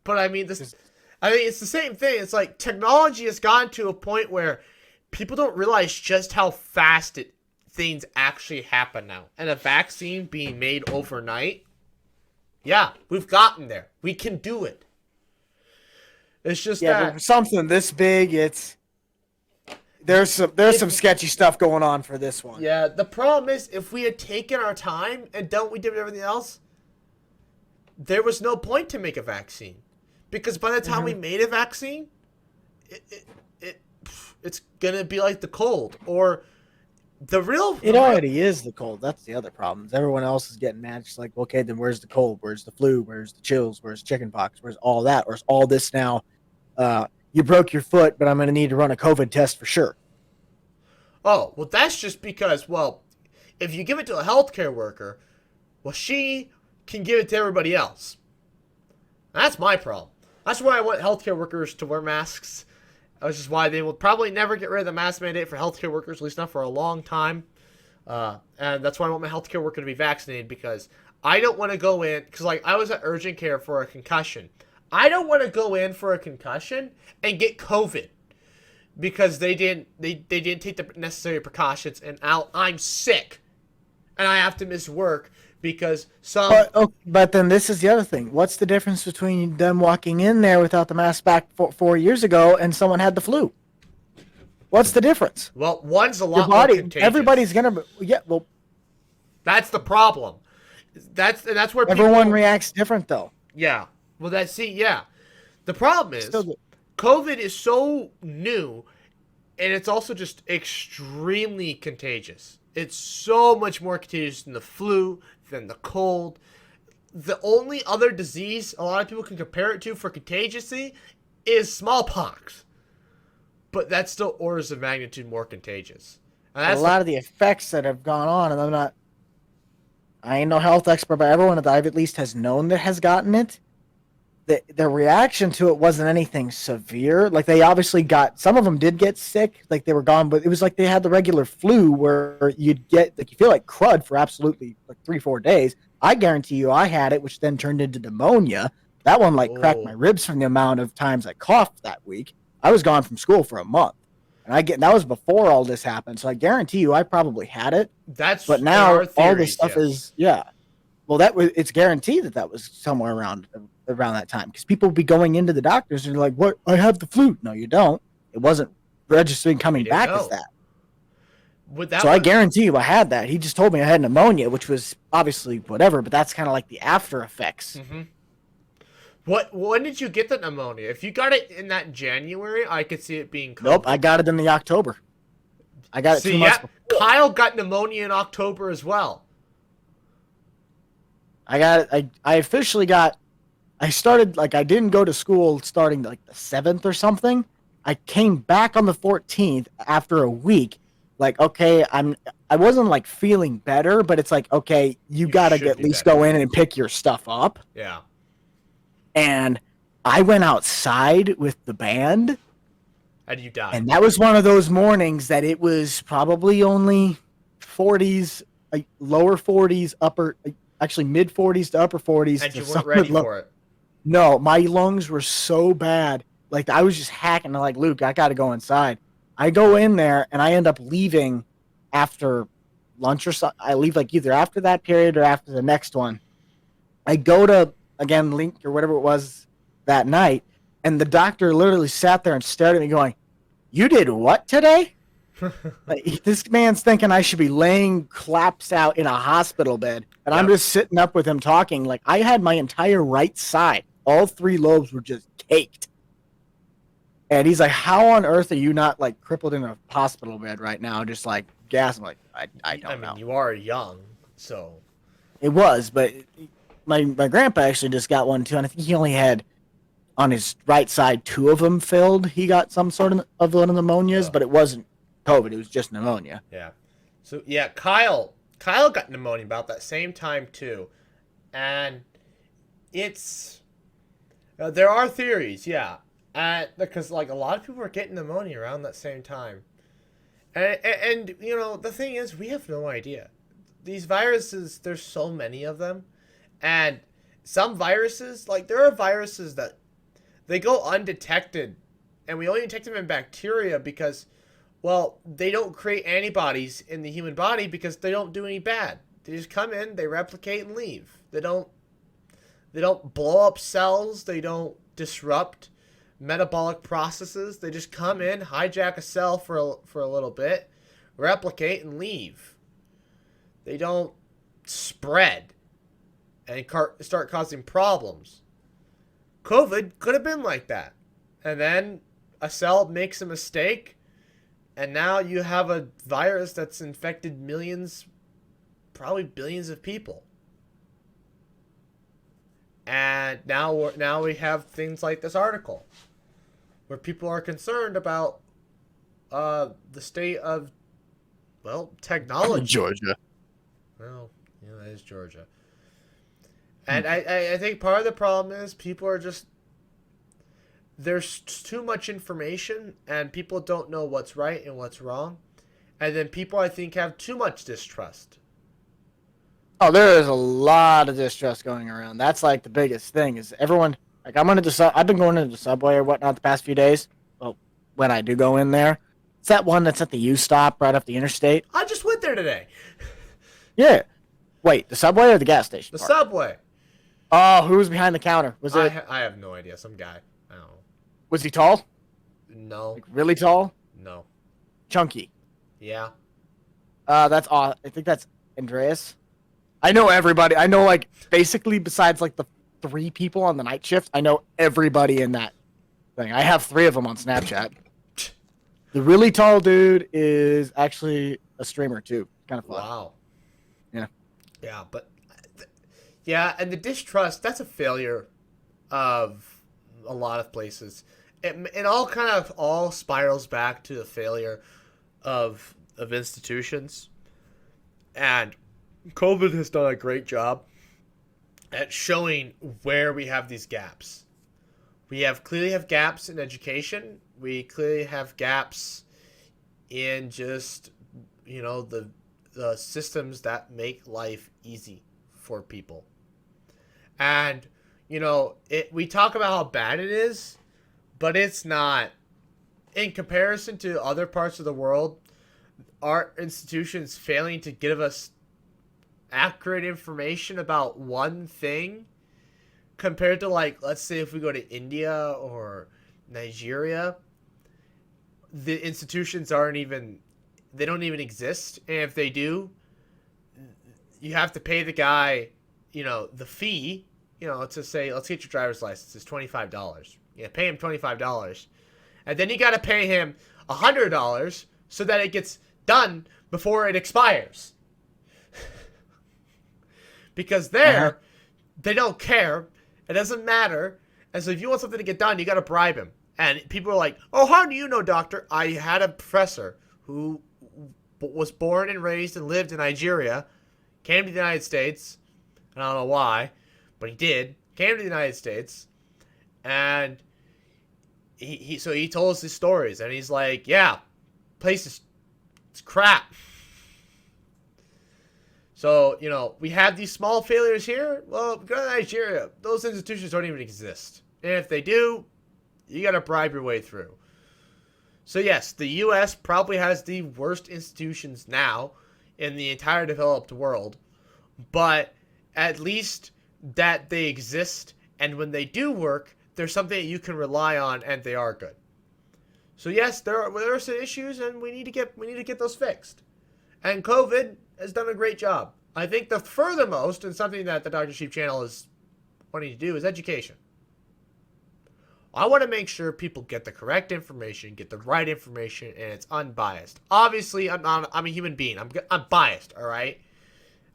but I mean, it's the same thing. It's like technology has gotten to a point where people don't realize just how fast things actually happen now. And a vaccine being made overnight, yeah, we've gotten there. We can do it. It's just but for something this big, there's some sketchy stuff going on for this one. Yeah, the problem is if we had taken our time and done what we did with everything else, there was no point to make a vaccine. Because by the time we made a vaccine, it's going to be like the cold. Or the real... It already is the cold. That's the other problem. Everyone else is getting mad. It's like, okay, then where's the cold? Where's the flu? Where's the chills? Where's chickenpox? Where's all that? Where's all this now? You broke your foot, but I'm going to need to run a COVID test for sure. Oh, well, that's just because, well, if you give it to a healthcare worker, well, she can give it to everybody else. That's my problem. That's why I want healthcare workers to wear masks. Which is why they will probably never get rid of the mask mandate for healthcare workers, at least not for a long time. And that's why I want my healthcare worker to be vaccinated, because I don't want to go in, because like I was at urgent care for a concussion. I don't want to go in for a concussion and get COVID because they didn't take the necessary precautions, and I'm sick and I have to miss work because some... But then this is the other thing. What's the difference between them walking in there without the mask back 4 years ago and someone had the flu? What's the difference? Well, one's a lot more contagious. Everybody's going to... Yeah, well... That's the problem. That's where everyone reacts different, though. Yeah. Well, yeah. The problem is COVID is so new, and it's also just extremely contagious. It's so much more contagious than the flu, than the cold. The only other disease a lot of people can compare it to for contagiously is smallpox. But that's still orders of magnitude more contagious. And that's a lot of the effects that have gone on, and I ain't no health expert, but everyone that I've at least has known that has gotten it, the reaction to it wasn't anything severe. Like they obviously got, some of them did get sick, like they were gone, but it was like they had the regular flu where you'd get like you feel like crud for absolutely like 3-4 days. I guarantee you, I had it, which then turned into pneumonia. That one like cracked my ribs from the amount of times I coughed that week. I was gone from school for a month, and that was before all this happened. So I guarantee you, I probably had it. But now all this stuff is Well, it's guaranteed that was somewhere around that time because people will be going into the doctors and they're like, "What? I have the flu." No, you don't. It wasn't registering coming back as that. So I guarantee you, I had that. He just told me I had pneumonia, which was obviously whatever, but that's kind of like the after effects. Mm-hmm. When did you get the pneumonia? If you got it in that January, I could see it being COVID. Nope, I got it in the October. I got it 2 months before. Kyle got pneumonia in October as well. I got it. I officially got. I started like I didn't go to school starting like the 7th or something. I came back on the 14th after a week. Like, okay, I wasn't like feeling better, but it's like, okay, you gotta at least go in and pick your stuff up. Yeah. And I went outside with the band. And you died. And that was one of those mornings that it was probably only 40s, lower 40s, actually mid 40s to upper 40s. And you weren't ready for it. No, my lungs were so bad. Like I was just hacking. I'm like, Luke, I got to go inside. I go in there and I end up leaving after lunch or something. I leave like either after that period or after the next one. I go to, again, Link or whatever it was that night. And the doctor literally sat there and stared at me going, "You did what today?" Like, this man's thinking I should be laying claps out in a hospital bed. And I'm just sitting up with him talking. Like I had my entire right side. All 3 lobes were just caked. And he's like, "How on earth are you not like crippled in a hospital bed right now?" Just like gasping. Like, I don't know. You are young, so. It was, but my grandpa actually just got one too. And I think he only had on his right side 2 of them filled. He got some sort of one of the pneumonias, but it wasn't COVID. It was just pneumonia. Yeah. So yeah, Kyle got pneumonia about that same time too, and it's there are theories, yeah, because like a lot of people are getting pneumonia around that same time, and you know the thing is we have no idea. These viruses, there's so many of them, and some viruses, like there are viruses that they go undetected, and we only detect them in bacteria because, well, they don't create antibodies in the human body because they don't do any bad. They just come in, they replicate, and leave. They don't blow up cells. They don't disrupt metabolic processes. They just come in, hijack a cell for a little bit, replicate, and leave. They don't spread and start causing problems. COVID could have been like that. And then a cell makes a mistake, and now you have a virus that's infected millions, probably billions of people. And now we have things like this article, where people are concerned about the state of, well, technology. Georgia. Well, yeah, that is Georgia. And I think part of the problem is people are just, there's too much information and people don't know what's right and what's wrong. And then people, I think, have too much distrust. Oh, there is a lot of distrust going around. That's like the biggest thing is everyone, like I've been going into the subway or whatnot the past few days. Well, when I do go in there, it's that one that's at the U stop right off the interstate. I just went there today. Yeah. Wait, the subway or the gas station? The subway. Oh, who was behind the counter? Was it? I have no idea. Some guy. I don't know. Was he tall? No. Like really tall? No. Chunky. Yeah. That's I think that's Andreas. I know everybody. I know like basically besides like the 3 people on the night shift, I know everybody in that thing. I have 3 of them on Snapchat. The really tall dude is actually a streamer too. Kind of fun. Wow. Yeah. Yeah, but yeah, and the distrust, that's a failure of a lot of places. It all spirals back to the failure of institutions. And COVID has done a great job at showing where we have these gaps. We clearly have gaps in education. We clearly have gaps in just, the systems that make life easy for people. And, we talk about how bad it is, but it's not. In comparison to other parts of the world, our institutions failing to give us accurate information about one thing compared to, like, let's say if we go to India or Nigeria, the institutions don't even exist. And if they do, you have to pay the guy, the fee, to say, let's get your driver's license. It's $25. Pay him $25. And then you got to pay him $100 so that it gets done before it expires. Because they don't care. It doesn't matter. And so if you want something to get done, you got to bribe him. And people are like, oh, how do you know, doctor? I had a professor who was born and raised and lived in Nigeria, came to the United States. I don't know why, but he did. Came to the United States. And he told us his stories. And he's like, yeah, place is it's crap. So, we have these small failures here. Well, go to Nigeria. Those institutions don't even exist. And if they do, you got to bribe your way through. So, yes, the U.S. probably has the worst institutions now in the entire developed world. But at least that they exist. And when they do work, there's something that you can rely on, and they are good. So, yes, there are some issues, and we need to get those fixed. And COVID has done a great job. I think the furthermost, and something that the Dr. Sheep channel is wanting to do, is education. I want to make sure people get the correct information, get the right information, and it's unbiased. Obviously, I'm a human being. I'm biased, all right?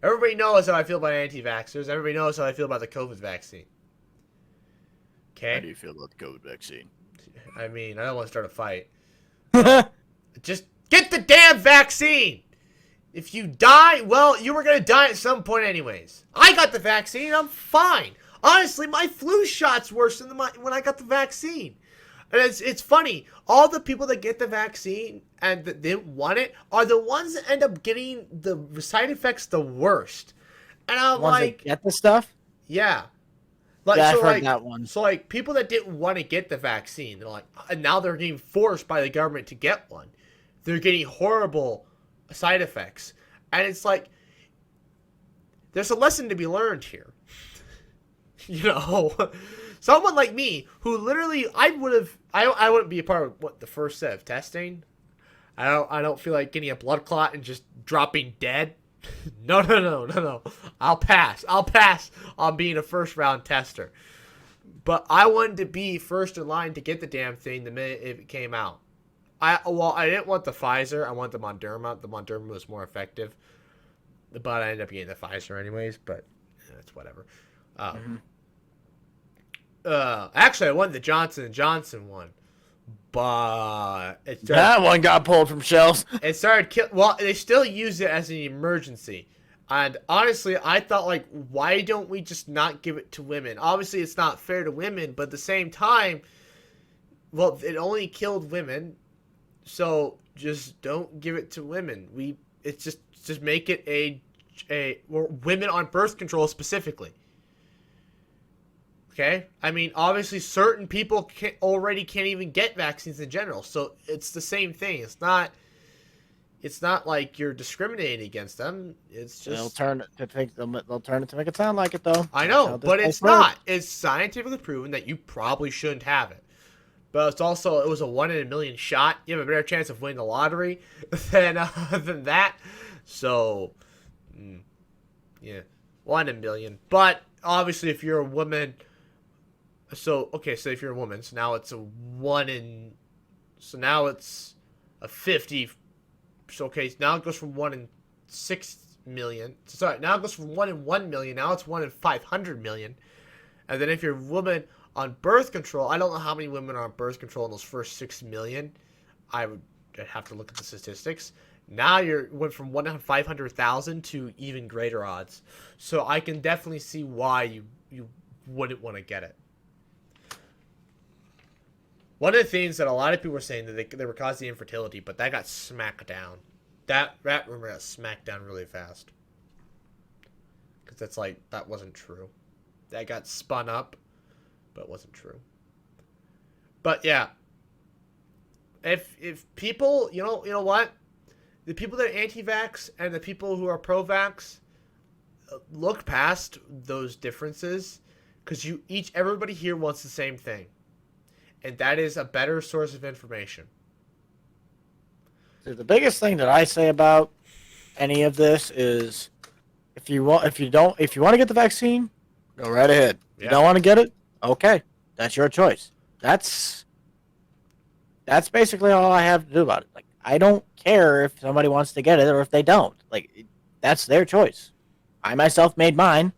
Everybody knows how I feel about anti-vaxxers. Everybody knows how I feel about the COVID vaccine. Okay? How do you feel about the COVID vaccine? I mean, I don't want to start a fight. Just get the damn vaccine! If you die, well, you were going to die at some point anyways. I got the vaccine, I'm fine. Honestly, my flu shot's worse than when I got the vaccine. And it's funny. All the people that get the vaccine and that didn't want it are the ones that end up getting the side effects the worst. And I'm like, get the stuff? Yeah. Like, Yeah, so I've heard like, that one. So, like, people that didn't want to get the vaccine, they're like, and now they're getting forced by the government to get one. They're getting horrible side effects. And it's like, there's a lesson to be learned here. Someone like me, who literally, I wouldn't be a part of the first set of testing. I don't feel like getting a blood clot and just dropping dead. No. I'll pass on being a first round tester. But I wanted to be first in line to get the damn thing the minute it came out. I didn't want the Pfizer. I want the Moderna. The Moderna was more effective. But I ended up getting the Pfizer anyways. But it's whatever. Actually, I wanted the Johnson & Johnson one. But That one got pulled from shelves. It started well, they still use it as an emergency. And honestly, I thought, like, why don't we just not give it to women? Obviously, it's not fair to women, but at the same time, well, it only killed women. So just don't give it to women. It's just make it a women on birth control specifically. Okay? I mean, obviously, certain people already can't even get vaccines in general. So it's the same thing. It's not like you're discriminating against them. It's just They'll turn it to make it sound like it, though. I know, but it's not. It's scientifically proven that you probably shouldn't have it. But it was a 1 in a million shot. You have a better chance of winning the lottery than that. So, yeah, 1 in a million. But obviously, if you're a woman, so if you're a woman, so now it's a 1 in, so now it's a 50. So now it goes from 1 in 6 million. Sorry, now it goes from 1 in 1 million. Now it's 1 in 500 million. And then if you're a woman on birth control, I don't know how many women are on birth control in those first 6 million. I'd have to look at the statistics. Now you went from 1 in 500,000 to even greater odds. So I can definitely see why you wouldn't want to get it. One of the things that a lot of people were saying that they were causing infertility, but that got smacked down. That rumor got smacked down really fast. Because that's like, that wasn't true. That got spun up, but it wasn't true. But yeah. If people, you know what? The people that are anti-vax and the people who are pro-vax, look past those differences, because everybody here wants the same thing, and that is a better source of information. The biggest thing that I say about any of this is, if you want to get the vaccine, go right ahead. If you don't want to get it, okay, that's your choice. That's basically all I have to do about it. Like, I don't care if somebody wants to get it or if they don't. Like, that's their choice. I myself made mine.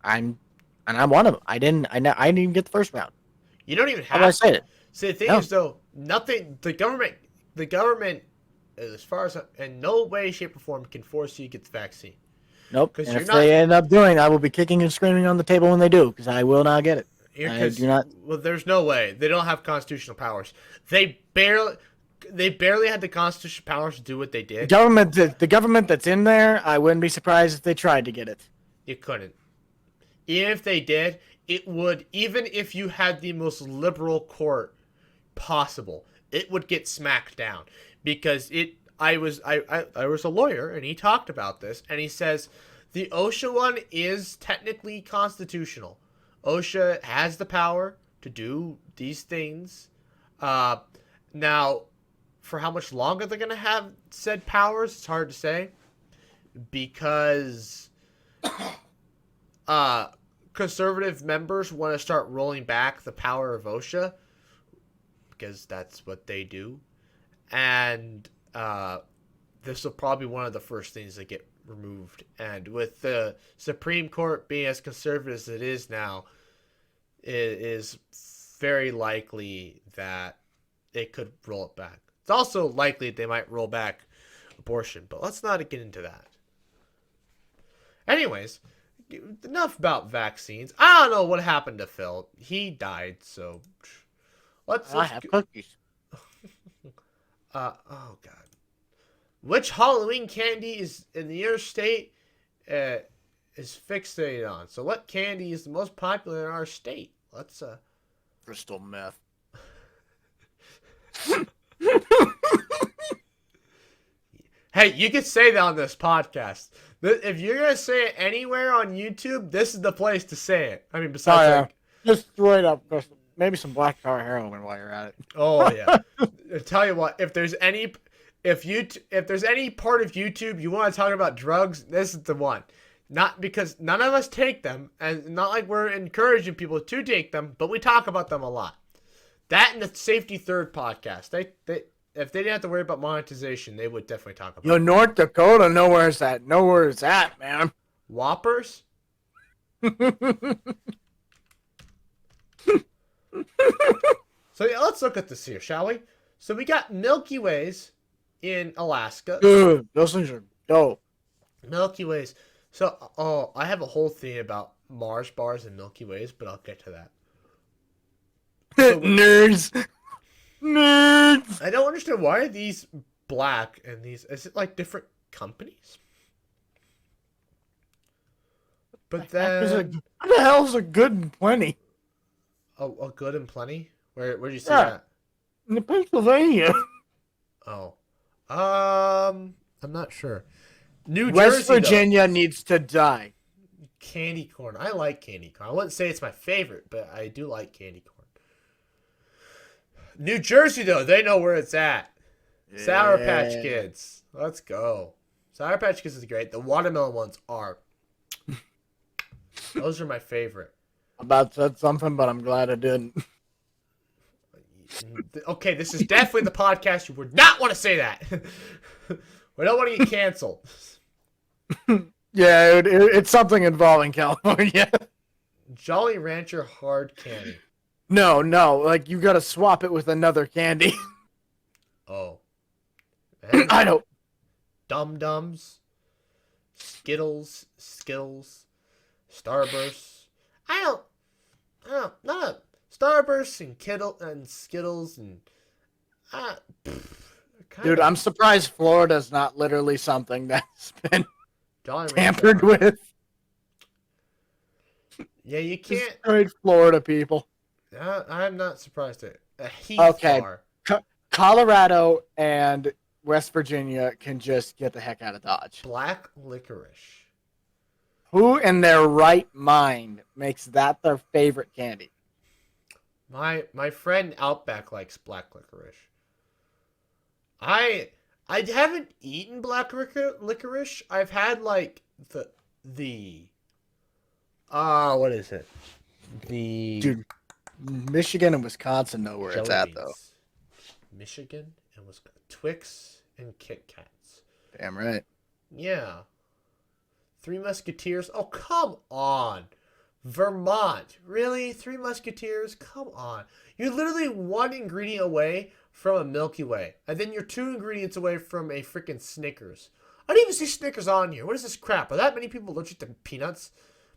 I'm one of them. I didn't even get the first round. You don't even have. How do I say it? See, the thing is though, nothing. The government, as far as in no way, shape, or form, can force you to get the vaccine. Nope. And if they end up doing, I will be kicking and screaming on the table when they do, because I will not get it. I do not. Well, there's no way. They don't have constitutional powers. They barely had the constitutional powers to do what they did. The government that's in there, I wouldn't be surprised if they tried to get it. You couldn't. Even if they did, it would. Even if you had the most liberal court possible, it would get smacked down because it. I was a lawyer, and he talked about this, and he says the OSHA one is technically constitutional. OSHA has the power to do these things. Now, for how much longer they're going to have said powers, it's hard to say. Because conservative members want to start rolling back the power of OSHA. Because that's what they do. And this will probably be one of the first things that get removed. And with the Supreme Court being as conservative as it is now, it is very likely that it could roll it back. It's also likely they might roll back abortion, but let's not get into that. Anyways, enough about vaccines. I don't know what happened to Phil. He died, so let's have cookies. Oh god. Which Halloween candy is in your state is fixated on? So what candy is the most popular in our state? Let's Crystal meth. Hey, you can say that on this podcast. If you're gonna say it anywhere on YouTube, this is the place to say it. I mean, besides, just straight up, maybe some black tar heroin while you're at it. Oh yeah. I tell you what, if there's any part of YouTube you want to talk about drugs, this is the one. Not because none of us take them, and not like we're encouraging people to take them, but we talk about them a lot. That and the Safety Third podcast. They if they didn't have to worry about monetization, they would definitely talk about it. North Dakota, know where it's at, man. Whoppers? So yeah, let's look at this here, shall we? So we got Milky Ways in Alaska. Dude, those things are dope. Milky Ways. So, I have a whole thing about Mars bars and Milky Ways, but I'll get to that. So Nerds. I don't understand, why are these black and these... Is it like different companies? But then... What the hell's a good and plenty? Oh, a good and plenty? Where'd you see Yeah. that? In Pennsylvania. Oh. I'm not sure. New West Jersey, Virginia needs to die. Candy corn. I like candy corn. I wouldn't say it's my favorite, but I do like candy corn. New Jersey, though, they know where it's at. Yeah. Sour Patch Kids. Let's go. Sour Patch Kids is great. The watermelon ones are. Those are my favorite. I about said something, but I'm glad I didn't. Okay, this is definitely the podcast you would not want to say that. We don't want to get canceled. Yeah, it's something involving California. Jolly Rancher hard candy. No, like you gotta swap it with another candy. Oh. I don't. Dum Dums, Skittles, Starbursts. I don't, not Starbursts and Skittles and Dude, I'm surprised Florida's not literally something that's been Jolly tampered Rancher. with. Yeah, you can't. Destroyed Florida people. I'm not surprised at a Heath Okay. bar. Colorado and West Virginia can just get the heck out of Dodge. Black licorice. Who in their right mind makes that their favorite candy? My friend Outback likes black licorice. I haven't eaten black licorice. I've had like the what is it? The Dude, Michigan and Wisconsin know where it's jelly at, though. beans. Michigan and Wisconsin. Twix and Kit Kats. Damn right. Yeah. Three Musketeers. Oh, come on. Vermont. Really? Three Musketeers? Come on. You're literally one ingredient away from a Milky Way. And then you're 2 ingredients away from a freaking Snickers. I don't even see Snickers on here. What is this crap? Are that many people allergic to peanuts?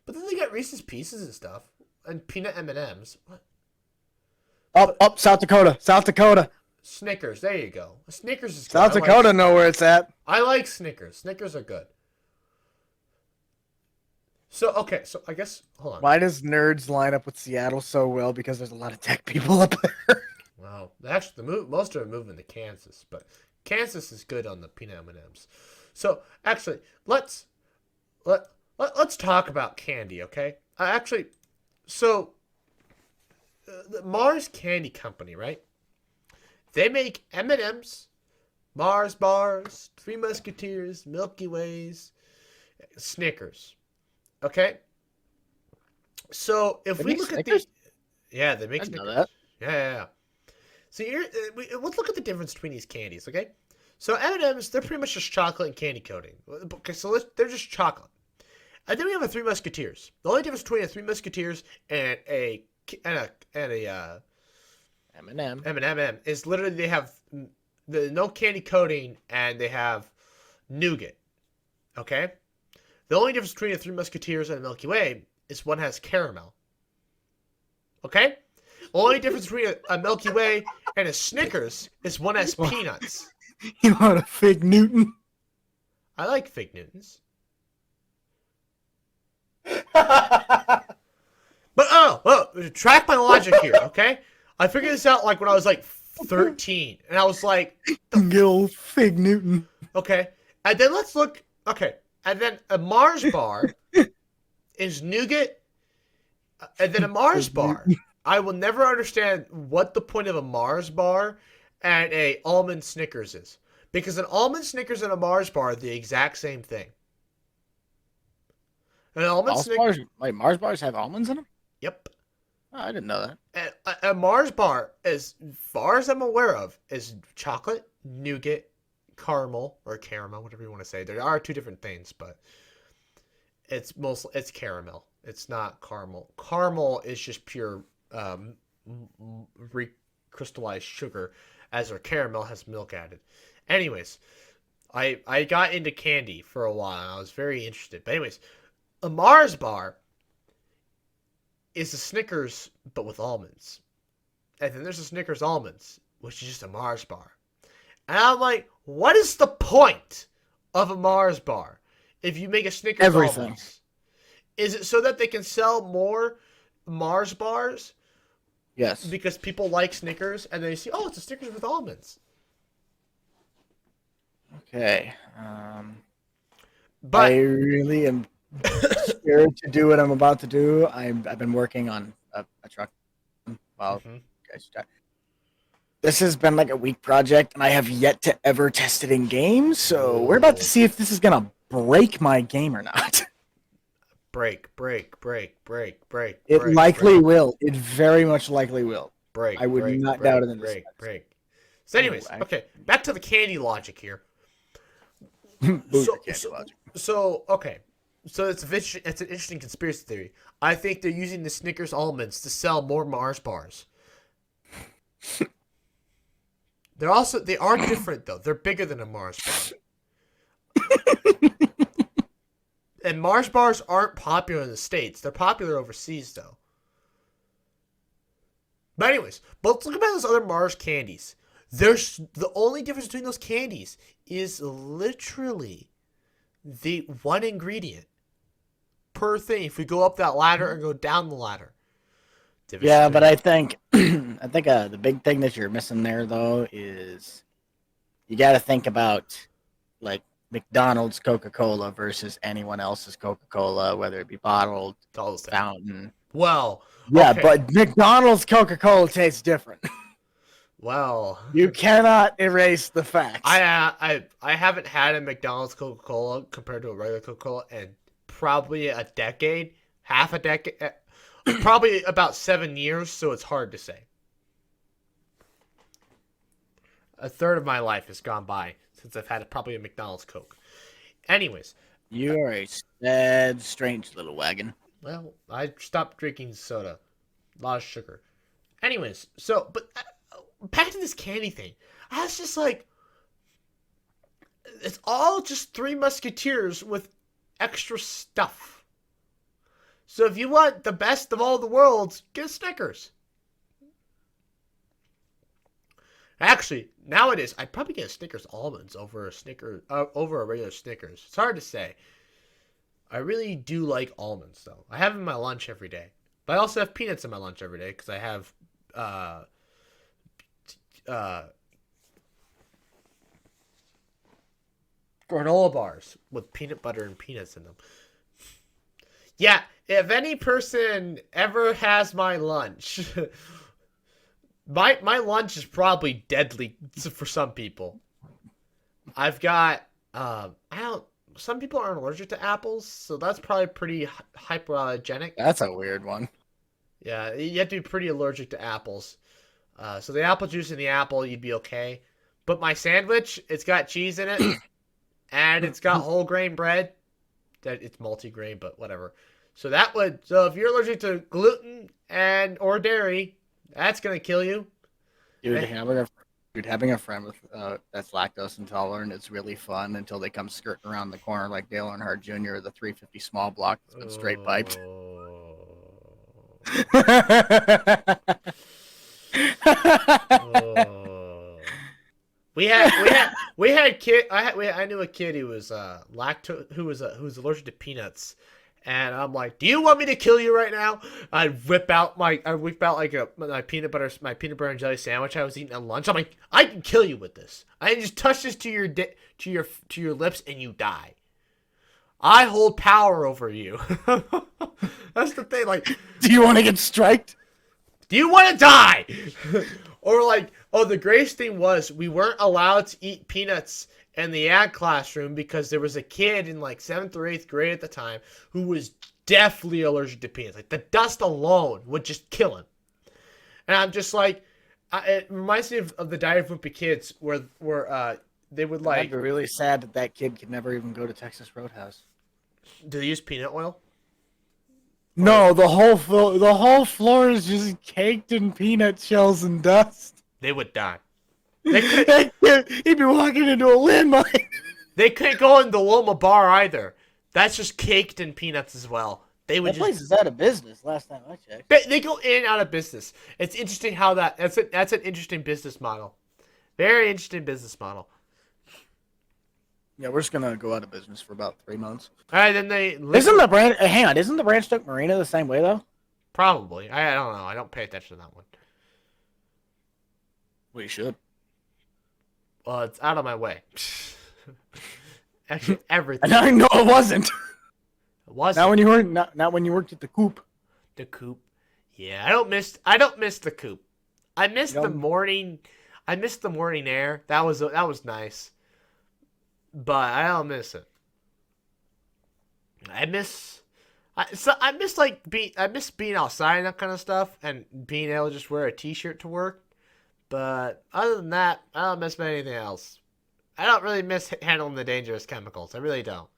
But then they got Reese's Pieces and stuff. And peanut M&Ms. What? Up, South Dakota. South Dakota. Snickers. There you go. Snickers is good. South Dakota know where it's at. I like Snickers. Snickers are good. So, okay. So, I guess... Hold on. Why does nerds line up with Seattle so well? Because there's a lot of tech people up there. Wow. Actually, most of them moving to Kansas. But Kansas is good on the peanut M&Ms. So, actually, let's talk about candy, okay? So... the Mars Candy Company, right? They make M&Ms, Mars bars, Three Musketeers, Milky Ways, Snickers. Okay? So, if They we make look Snickers? at the... Yeah, they make I didn't know Snickers. that. Yeah. So, let's look at the difference between these candies, okay? So, M&Ms, they're pretty much just chocolate and candy coating. Okay, so they're just chocolate. And then we have a Three Musketeers. The only difference between a Three Musketeers and a M&M. M&M is literally they have no candy coating and they have nougat. Okay? The only difference between a Three Musketeers and a Milky Way is one has caramel. Okay? Only difference between a Milky Way and a Snickers is one has peanuts. You want a Fig Newton? I like Fig Newtons. But track my logic here, okay? I figured this out like when I was like 13, and I was like, Gil Fig Newton. okay. And then let's look, okay. And then a Mars bar is nougat, and then a Mars bar. I will never understand what the point of a Mars bar and a almond Snickers is, because an almond Snickers and a Mars bar are the exact same thing. An almond Snickers. Mars bars have almonds in them? Yep. Oh, I didn't know that. And a Mars bar, as far as I'm aware of, is chocolate, nougat, caramel, whatever you want to say. There are 2 different things, but it's caramel. It's not caramel. Caramel is just pure recrystallized sugar, as our caramel has milk added. Anyways, I got into candy for a while. I was very interested. But anyways, a Mars bar is a Snickers, but with almonds. And then there's a Snickers almonds, which is just a Mars bar. And I'm like, what is the point of a Mars bar if you make a Snickers almonds? Is it so that they can sell more Mars bars? Yes. Because people like Snickers, and they see, oh, it's a Snickers with almonds. Okay. But I really am scared to do what I'm about to do. I've been working on a truck. Well, this has been like a week project, and I have yet to ever test it in game. So we're about to see if this is gonna break my game or not. Break. It likely will. It very much likely will. Break. I would break, not break, doubt it in this. break. So, anyways, Anyway. okay, back to the candy logic here. Booster candy logic. So okay, so it's an interesting conspiracy theory. I think they're using the Snickers almonds to sell more Mars bars. They are different though. They're bigger than a Mars bar. And Mars bars aren't popular in the States. They're popular overseas though. But anyways, let's look at those other Mars candies. There's the only difference between those candies is literally the one ingredient per thing. If we go up that ladder and go down the ladder. Yeah, but I think the big thing that you're missing there though is you got to think about like McDonald's Coca-Cola versus anyone else's Coca-Cola, whether it be bottled, fountain. Well, yeah, okay. but McDonald's Coca-Cola tastes different. Well, you cannot erase the facts. I haven't had a McDonald's Coca-Cola compared to a regular Coca-Cola in probably a decade, half a decade, probably about 7 years, so it's hard to say. A third of my life has gone by since I've had probably a McDonald's Coke. Anyways. You are a sad, strange little wagon. Well, I stopped drinking soda. A lot of sugar. Anyways, but back to this candy thing. I was just like, it's all just Three Musketeers with extra stuff. So if you want the best of all the worlds, get Snickers. Actually, nowadays, I'd probably get a Snickers almonds over a regular Snickers. It's hard to say. I really do like almonds, though. I have them in my lunch every day. But I also have peanuts in my lunch every day because I have granola bars with peanut butter and peanuts in them. Yeah, if any person ever has my lunch, my lunch is probably deadly for some people. I've got some people aren't allergic to apples, so that's probably pretty hypoallergenic. That's a weird one. Yeah, you have to be pretty allergic to apples. So the apple juice in the apple, you'd be okay. But my sandwich, it's got cheese in it, and it's got whole grain bread. It's multi-grain, but whatever. So if you're allergic to gluten or dairy, that's gonna kill you. Dude, having a friend with that's lactose intolerant, it's really fun until they come skirting around the corner like Dale Earnhardt Jr. or the 350 small block that's been straight piped. I knew a kid who was who was allergic to peanuts, and I'm like, do you want me to kill you right now? I'd whip out my peanut butter and jelly sandwich I was eating at lunch. I'm like, I can kill you with this. I can just touch this to your lips and you die. I hold power over you. That's the thing. Like, do you want to get striked? Do you want to die? Or like, the greatest thing was we weren't allowed to eat peanuts in the ag classroom because there was a kid in like 7th or 8th grade at the time who was definitely allergic to peanuts. Like the dust alone would just kill him. And I'm just like, it reminds me of the Diary of Wimpy Kids where they would like. I'd be really sad that kid could never even go to Texas Roadhouse. Do they use peanut oil? No, the whole floor is just caked in peanut shells and dust. They would die. He'd be walking into a landmine. They couldn't go in the Loma Bar either. That's just caked in peanuts as well. That place is out of business. Last time I checked, they go in and out of business. It's interesting how that's an interesting business model. Very interesting business model. Yeah, we're just gonna go out of business for about 3 months. All right, then Isn't the Branch Marina the same way though? Probably. I don't know. I don't pay attention to that one. We should. Well, it's out of my way. Actually, everything. I know it wasn't. It wasn't. Not when you worked at the Coop. The Coop. Yeah, I don't miss the Coop. I miss the morning. I miss the morning air. That was nice. But I don't miss it. I miss being outside and that kind of stuff, and being able to just wear a t-shirt to work. But other than that, I don't miss anything else. I don't really miss handling the dangerous chemicals. I really don't.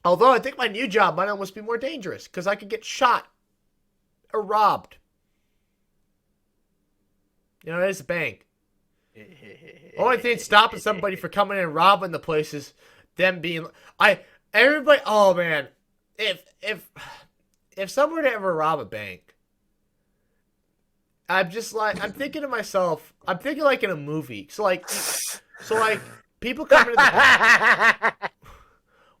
Although I think my new job might almost be more dangerous because I could get shot or robbed. You know, it's a bank. Only thing stopping somebody from coming in and robbing the place is them being everybody. Oh man, if someone were to ever rob a bank, I'm thinking to myself, I'm thinking like in a movie. So like people come into the bank.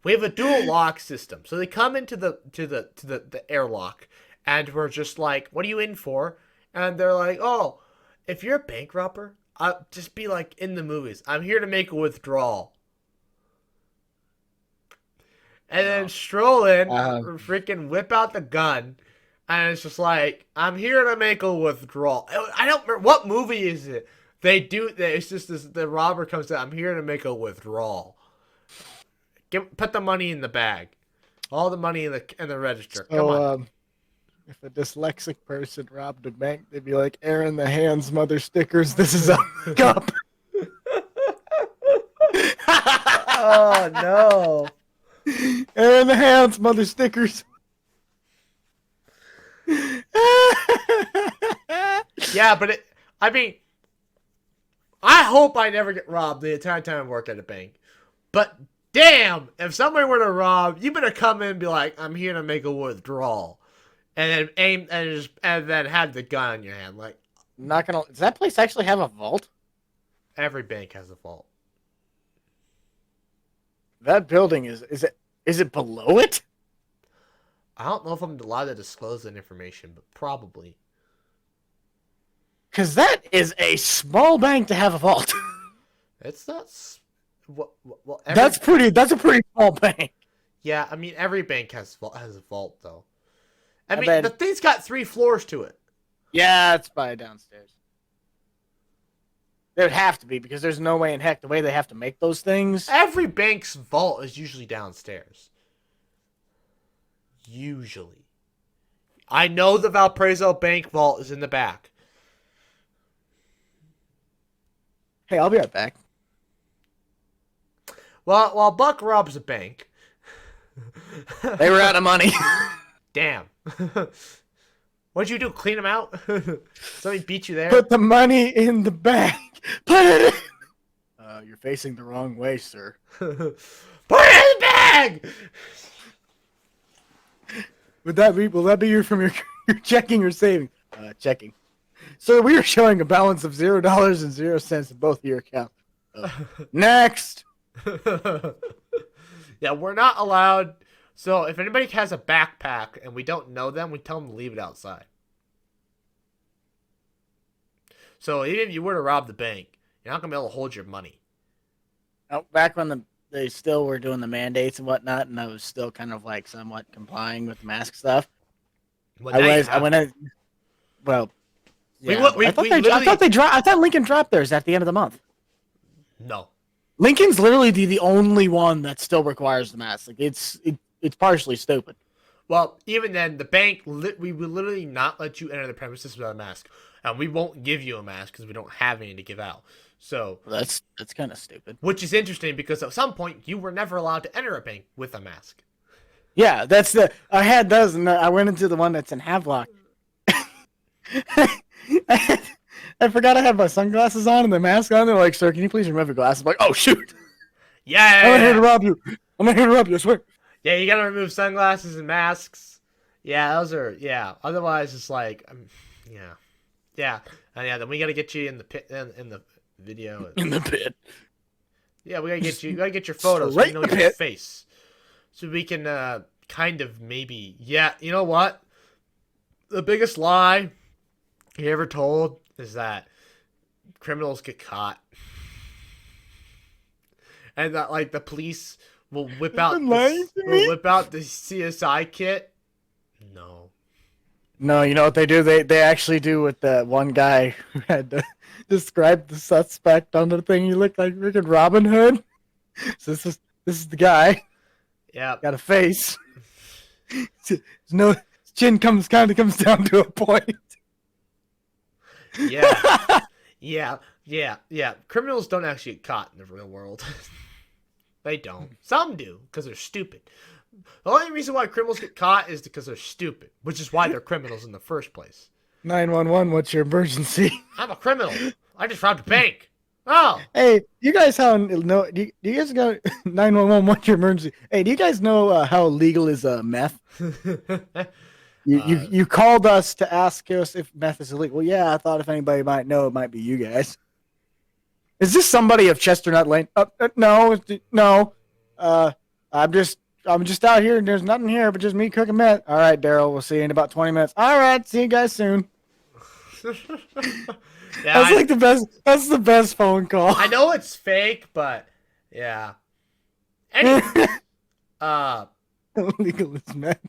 We have a dual lock system, so they come into the airlock, and we're just like, "What are you in for?" And they're like, "Oh, if you're a bank robber, I'll just be like in the movies. I'm here to make a withdrawal." And then stroll in, freaking whip out the gun, and it's just like, "I'm here to make a withdrawal." I don't remember what movie is it. They do. It's just this. The robber comes out. "I'm here to make a withdrawal." Put the money in the bag. All the money in the register. Come on. If a dyslexic person robbed a bank, they'd be like, "Aaron the Hands, mother stickers. This is a cup." Oh no. Aaron the Hands, mother stickers. Yeah, but I hope I never get robbed the entire time I work at a bank. But damn, if somebody were to rob, you better come in and be like, "I'm here to make a withdrawal," and then aim and then have the gun in your hand. Like, Not gonna. Does that place actually have a vault? every bank has a vault. That building is it below it? I don't know if I'm allowed to disclose that information, but probably. Because that is a small bank to have a vault. It's not. Well, That's a pretty small bank. Yeah, I mean, every bank has a vault, though. I mean, bet- the thing's got 3 floors to it. Yeah, it's by downstairs. There would have to be, because there's no way in heck the way they have to make those things. Every bank's vault is usually downstairs. Usually. I know the Valparaiso Bank vault is in the back. Hey, I'll be right back. Well, while Buck robs a bank... They were out of money. Damn. What'd you do, clean them out? Somebody beat you there? Put the money in the bag. Put it in. You're facing the wrong way, sir. Put it in the bag! Will that be from your checking or saving? Checking. Sir, we are showing a balance of $0.00 in both of your accounts. Next. Yeah, we're not allowed. So if anybody has a backpack and we don't know them, we tell them to leave it outside. So even if you were to rob the bank, you're not gonna be able to hold your money. Back when they still were doing the mandates and whatnot, and I was still kind of like somewhat complying with the mask stuff. Well, I went in. Well, yeah, I thought Lincoln dropped theirs at the end of the month. No. Lincoln's literally the only one that still requires the mask. Like it's partially stupid. Well, even then, the bank we will literally not let you enter the premises without a mask, and we won't give you a mask because we don't have any to give out. So that's kind of stupid. Which is interesting because at some point you were never allowed to enter a bank with a mask. Yeah, I had those, and I went into the one that's in Havelock. I forgot I had my sunglasses on and the mask on. They're like, "Sir, can you please remove your glasses?" I'm like, "Oh shoot! Yeah, I'm not here to rob you. I'm not here to rob you. I swear." Yeah, you gotta remove sunglasses and masks. Yeah, those are Otherwise, it's like, yeah. Then we gotta get you in the pit, in the video. In the pit. Yeah, we gotta get you. We gotta get your photos. So we know your face, so we can kind of maybe. Yeah, you know what? The biggest lie you ever told is that criminals get caught, and that like the police will whip out the CSI kit. No, you know what they do? They actually do with the one guy who had to describe the suspect on the thing. He looked like freaking Robin Hood. So this is the guy. Yeah, got a face. His chin comes down to a point. Yeah. Criminals don't actually get caught in the real world. They don't. Some do because they're stupid. The only reason why criminals get caught is because they're stupid, which is why they're criminals in the first place. 911, what's your emergency? I'm a criminal. I just robbed a bank. Oh. Hey, you guys know? Do you guys go 911? What's your emergency? Hey, do you guys know how illegal is meth? You called us to ask us if meth is illegal. Well, yeah, I thought if anybody might know, it might be you guys. Is this somebody of Chestnut Lane? No. I'm just out here and there's nothing here but just me cooking meth. All right, Daryl, we'll see you in about 20 minutes. All right, see you guys soon. Yeah, That's like the best. That's the best phone call. I know it's fake, but yeah. Anyway, illegal is meth.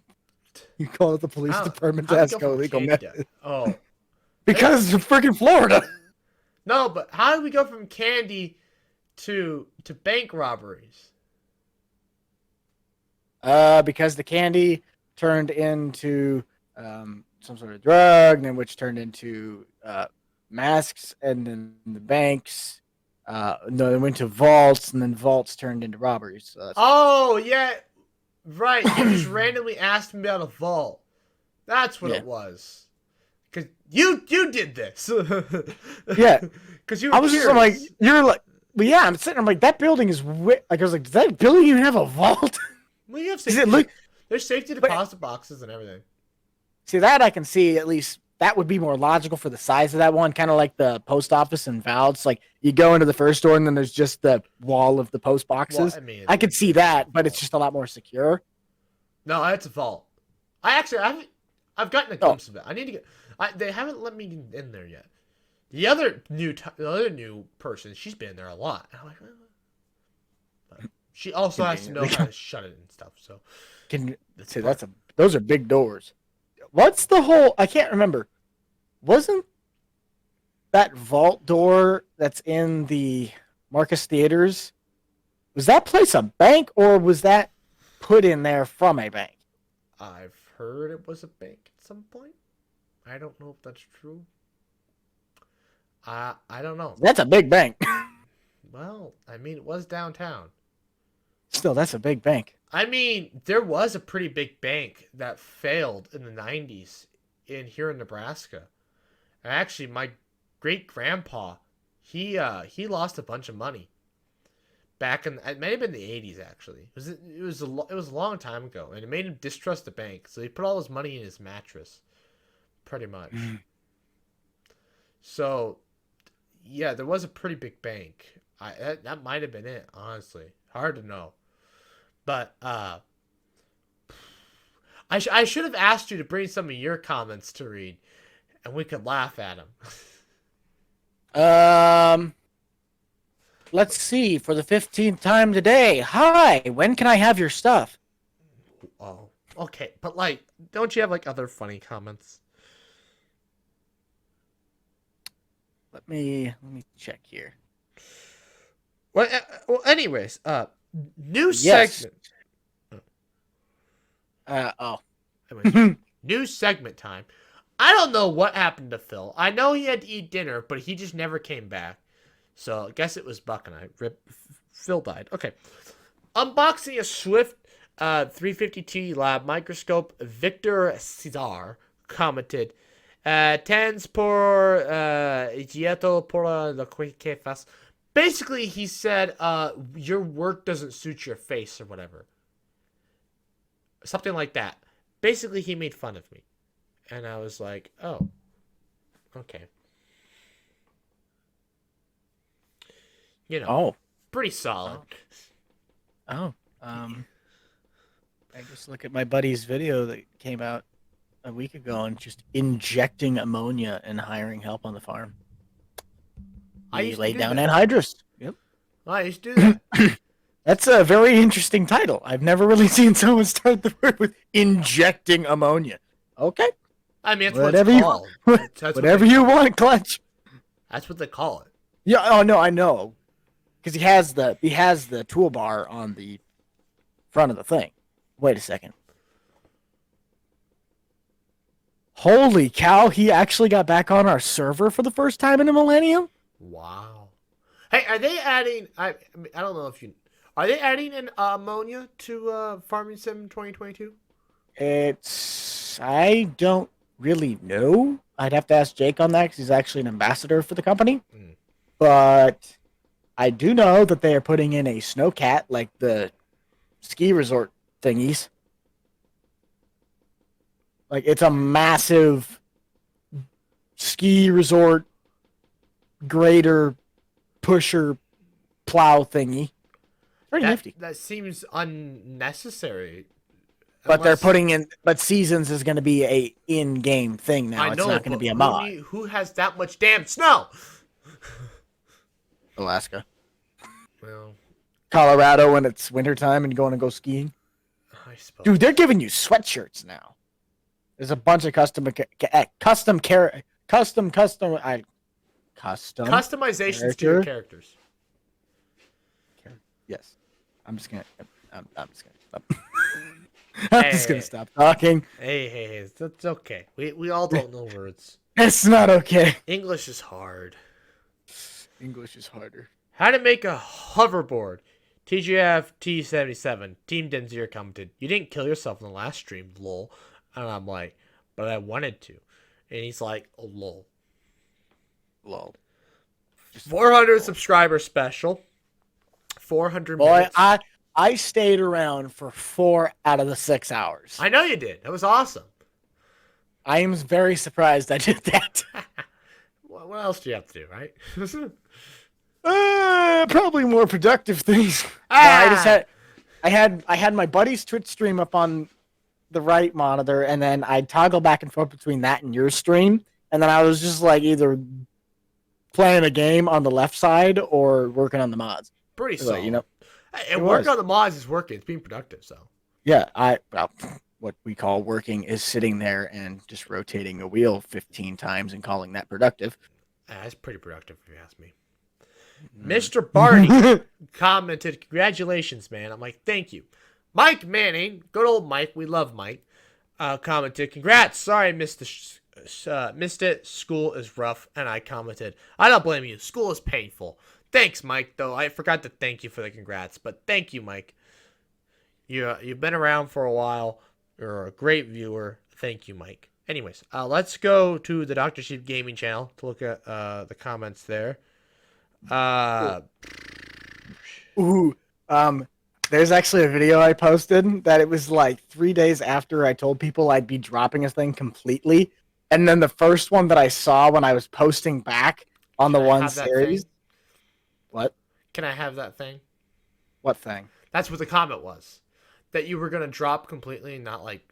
You call it the police department to how'd ask we go how from illegal candy meth to- is. Oh. Because it's freaking Florida. No, but how did we go from candy to bank robberies? Because the candy turned into some sort of drug, and then which turned into masks, and then the banks. No, they went to vaults, and then vaults turned into robberies. So Oh, yeah. Right. You just randomly asked me about a vault. That's what Yeah. it was. Because you did this. Yeah. Because you were I was just curious. like, you're like, well, yeah. I'm sitting. I'm like, that building is like, I was like, does that building even have a vault? Well, you have Does safety. it look? There's safety deposit boxes and everything. See, that I can see at least. That would be more logical for the size of that one, kind of like the post office in Valds. Like you go into the first door and then there's just the wall of the post boxes. Well, I mean, I could see that, but it's just a lot more secure. No, it's a vault. I've gotten a glimpse of it. I need to get. They haven't let me in there yet. The other new person, she's been there a lot. And I'm like, but she also has to know how to shut it and stuff. So Can see those are big doors. What's the whole? I can't remember. Wasn't that vault door that's in the Marcus Theaters? Was that place a bank or was that put in there from a bank? I've heard it was a bank at some point. I don't know if that's true. I don't know. That's a big bank. Well, I mean, it was downtown. Still, that's a big bank. I mean, there was a pretty big bank that failed in the 90s here in Nebraska. And actually, my great-grandpa, he lost a bunch of money. Back in, it may have been the 80s, actually. It was a long time ago, and it made him distrust the bank. So he put all his money in his mattress, pretty much. So, yeah, there was a pretty big bank. That might have been it, honestly. Hard to know. But I should have asked you to bring some of your comments to read, and we could laugh at them. Let's see. For the 15th time today. Hi. When can I have your stuff? Oh, okay. But like, don't you have like other funny comments? Let me check here. Well, anyways, new Yes. segment. Oh. Anyways, new segment time. I don't know what happened to Phil. I know he had to eat dinner, but he just never came back. So I guess it was Buck and I. Phil died. Okay. Unboxing a Swift 350T lab microscope. Victor Cesar commented, "Tens por dieto por lo que faz." Basically, he said, your work doesn't suit your face or whatever. Something like that. Basically, he made fun of me. And I was like, oh, okay. You know, pretty solid. I just look at my buddy's video that came out a week ago and just injecting ammonia and hiring help on the farm. He laid down anhydrous. Yep. I used to do that. That's a very interesting title. I've never really seen someone start the word with injecting ammonia. Okay. I mean, that's Whatever what you it's called. That's whatever you want, Clutch. That's what they call it. Yeah. Oh no, I know. Because he has the toolbar on the front of the thing. Wait a second. Holy cow! He actually got back on our server for the first time in a millennium. Wow. Hey, are they adding? I don't know if you are they adding an ammonia to Farming Sim 2022? I don't really know. I'd have to ask Jake on that because he's actually an ambassador for the company. Mm. But I do know that they are putting in a snowcat, like the ski resort thingies. Like, it's a massive ski resort grader pusher plow thingy. Pretty nifty. That seems unnecessary. But they're Unless- putting in. But Seasons is going to be a in-game thing now. I know, it's not going to but be a mod. who has that much damn snow? Alaska, Well, Colorado, when it's wintertime and going to go skiing. I suppose. Dude, they're giving you sweatshirts now. There's a bunch of customizations Customizations to your characters. Yes, I'm just gonna stop. I'm just gonna stop talking. Hey, it's okay. We all don't know words. It's not okay. English is hard. English is harder. How to make a hoverboard. TGIF T77. Team Denzier commented, "You didn't kill yourself in the last stream, lol." And I'm like, "But I wanted to." And he's like, "Oh, lol." Lol. 400 subscriber special. 400 Boy, minutes. I stayed around for 4 out of the 6 hours. I know you did. That was awesome. I am very surprised I did that. What else do you have to do, right? Probably more productive things. Ah! I had my buddy's Twitch stream up on the right monitor, and then I'd toggle back and forth between that and your stream, and then I was just like either playing a game on the left side or working on the mods. Pretty So, solid. you know, And it working was. on the mods is working. It's being productive, so. yeah, what we call working is sitting there and just rotating a wheel 15 times and calling that productive. That's pretty productive, if you ask me. Mr. Barney commented, "Congratulations, man." I'm like, "Thank you." Mike Manning, good old Mike, we love Mike, commented, "Congrats. Sorry I missed it. School is rough." And I commented, "I don't blame you. School is painful." Thanks, Mike, though. I forgot to thank you for the congrats, but thank you, Mike. You've been around for a while. You're a great viewer. Thank you, Mike. Anyways, let's go to the Dr. Sheep Gaming channel to look at the comments there. There's actually a video I posted that it was like 3 days after I told people I'd be dropping a thing completely, and then the first one that I saw when I was posting back on the Can I one have that series. thing? What? Can I have that thing? What thing? That's what the comment was. That you were gonna drop completely and not like.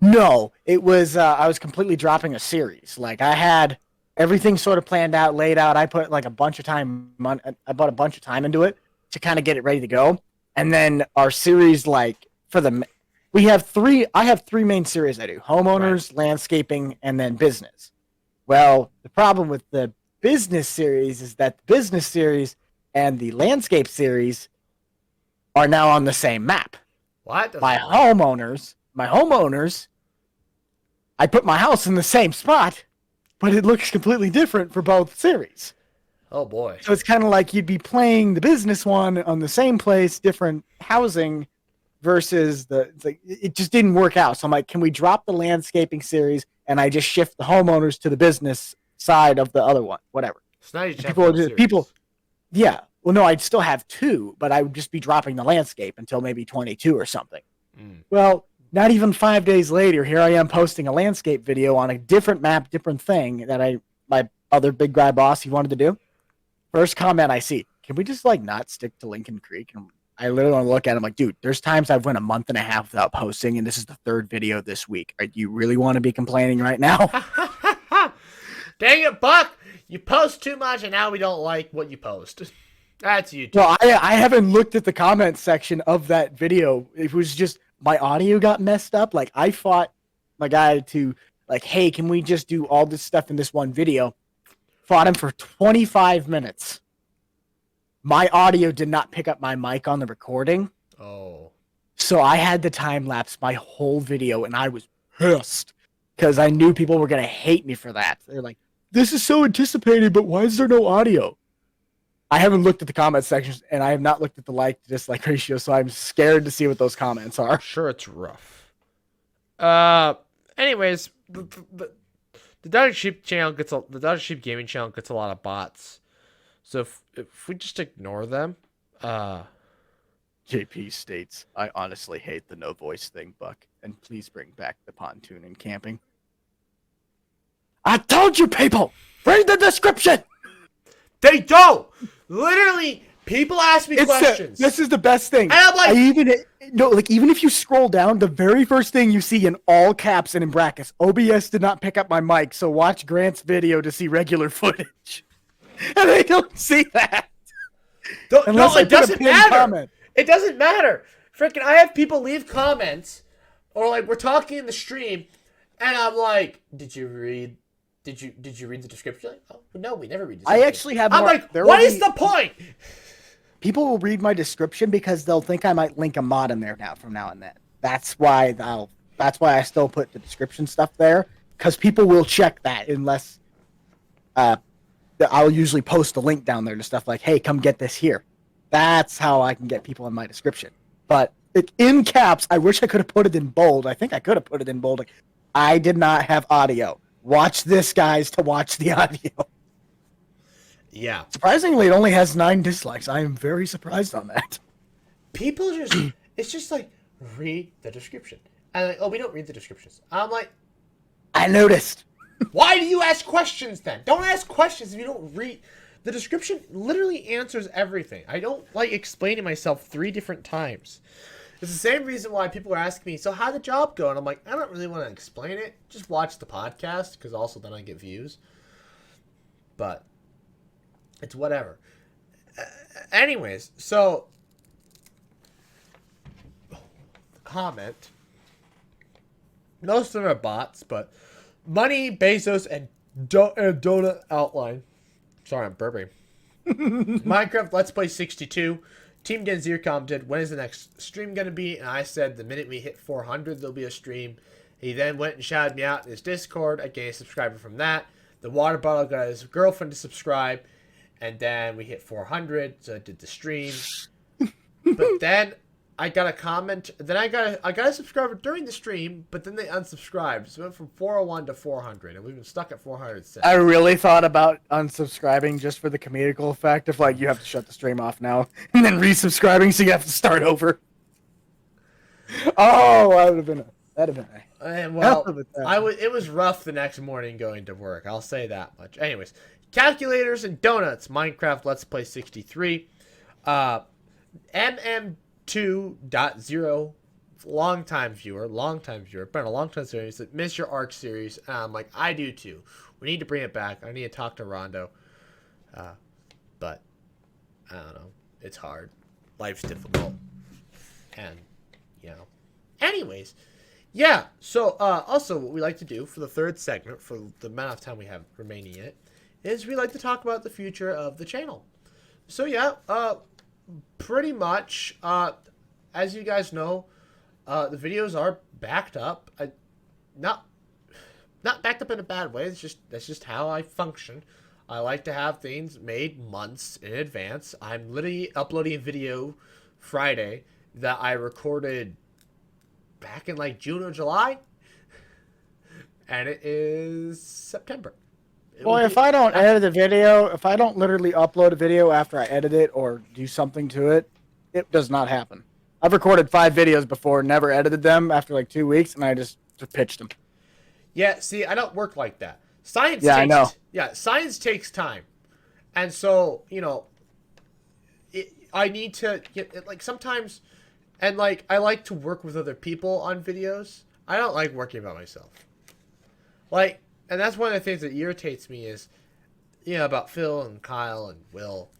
No, it was I was completely dropping a series. Like I had everything sort of planned out, laid out. I put like a bunch of time. I put a bunch of time into it to kind of get it ready to go. And then our series, like I have three main series I do: homeowners, landscaping, and then business. Well, the problem with the business series is that the business series and the landscape series are now on the same map. What? My homeowners, I put my house in the same spot, but it looks completely different for both series. Oh boy. So it's kind of like you'd be playing the business one on the same place, different housing, versus it just didn't work out. So I'm like, can we drop the landscaping series and I just shift the homeowners to the business side of the other one, whatever. So now you just have People, yeah. Well, no, I'd still have two, but I would just be dropping the landscape until maybe 22 or something. Well, not even 5 days later, here I am posting a landscape video on a different map, different thing that my other big guy boss he wanted to do. First comment I see, can we just like not stick to Lincoln Creek? And I literally want to look at him like, dude, there's times I've went a month and a half without posting, and this is the third video this week. Do you really want to be complaining right now? Dang it, Buck! You post too much, and now we don't like what you post. That's YouTube. Well, I haven't looked at the comment section of that video. It was just my audio got messed up. Like I fought my guy to like, hey, can we just do all this stuff in this one video? Fought him for 25 minutes. My audio did not pick up my mic on the recording. Oh. So I had to time lapse my whole video, and I was pissed because I knew people were going to hate me for that. They're like, this is so anticipated, but why is there no audio? I haven't looked at the comment sections, and I have not looked at the like to dislike ratio, so I'm scared to see what those comments are. Sure, it's rough. Anyways, the Dodger Sheep channel the Dodger Sheep Gaming channel gets a lot of bots. So if we just ignore them, JP states, I honestly hate the no voice thing, Buck, and please bring back the pontoon and camping. I told you, people! Read the description! they don't. Literally, people ask me questions. This is the best thing. And I'm like, even if you scroll down, the very first thing you see in all caps and in brackets, OBS did not pick up my mic, so watch Grant's video to see regular footage. And they don't see that. no, I it doesn't matter. Comment. It doesn't matter. Freaking, I have people leave comments, or like we're talking in the stream, and I'm like, did you read the description? Like, oh no, we never read. I actually have. I'm like, what is the point? People will read my description because they'll think I might link a mod in there from now and then. That's why I still put the description stuff there, because people will check that unless I'll usually post a link down there to stuff like, hey, come get this here. That's how I can get people in my description. But in caps, I wish I could have put it in bold. I think I could have put it in bold. I did not have audio. Watch this, guys, to watch the audio. Yeah. Surprisingly, it only has 9 dislikes. I am very surprised on that. People it's just like, read the description. And like, oh, we don't read the descriptions. I'm like, I noticed. why do you ask questions then? Don't ask questions if you don't read. The description literally answers everything. I don't like explaining myself 3 different times. It's the same reason why people are asking me, so how'd the job go? And I'm like, I don't really want to explain it. Just watch the podcast, because also then I get views. But it's whatever. Anyways, so comment. Most of them are bots, but Money, Bezos, and Donut Outline. Sorry, I'm burping. Minecraft Let's Play 62. Team Genzir commented, when is the next stream going to be? And I said, the minute we hit 400, there'll be a stream. He then went and shouted me out in his Discord. I gained a subscriber from that. The water bottle got his girlfriend to subscribe. And then we hit 400, so I did the stream. But then I got a comment. Then I got a subscriber during the stream, but then they unsubscribed. So it went from 401 to 400, and we've been stuck at 400 since. I really thought about unsubscribing just for the comedical effect of like you have to shut the stream off now, and then resubscribing so you have to start over. Oh, that'd have been. And well, it was rough the next morning going to work. I'll say that much. Anyways, calculators and donuts. Minecraft Let's Play 63. MM2.0. Long-time viewer. Been a long-time series. Miss your Ark series. I'm like, I do too. We need to bring it back. I need to talk to Rondo. But I don't know. It's hard. Life's difficult. And, you know. Anyways. Yeah, so also what we like to do for the third segment, for the amount of time we have remaining in it, is we like to talk about the future of the channel. So yeah, pretty much, as you guys know, the videos are backed up. Not backed up in a bad way. That's just how I function. I like to have things made months in advance. I'm literally uploading a video Friday that I recorded back in like June or July, and it is September. Well, if I don't edit the video, if I don't literally upload a video after I edit it or do something to it, it does not happen. I've recorded 5 videos before, never edited them after like 2 weeks, and I just pitched them. Yeah, see, I don't work like that. Science takes time. And so, you know, I need to get, like, sometimes, and like, I like to work with other people on videos. I don't like working by myself. Like, and that's one of the things that irritates me is, you know, about Phil and Kyle and Will.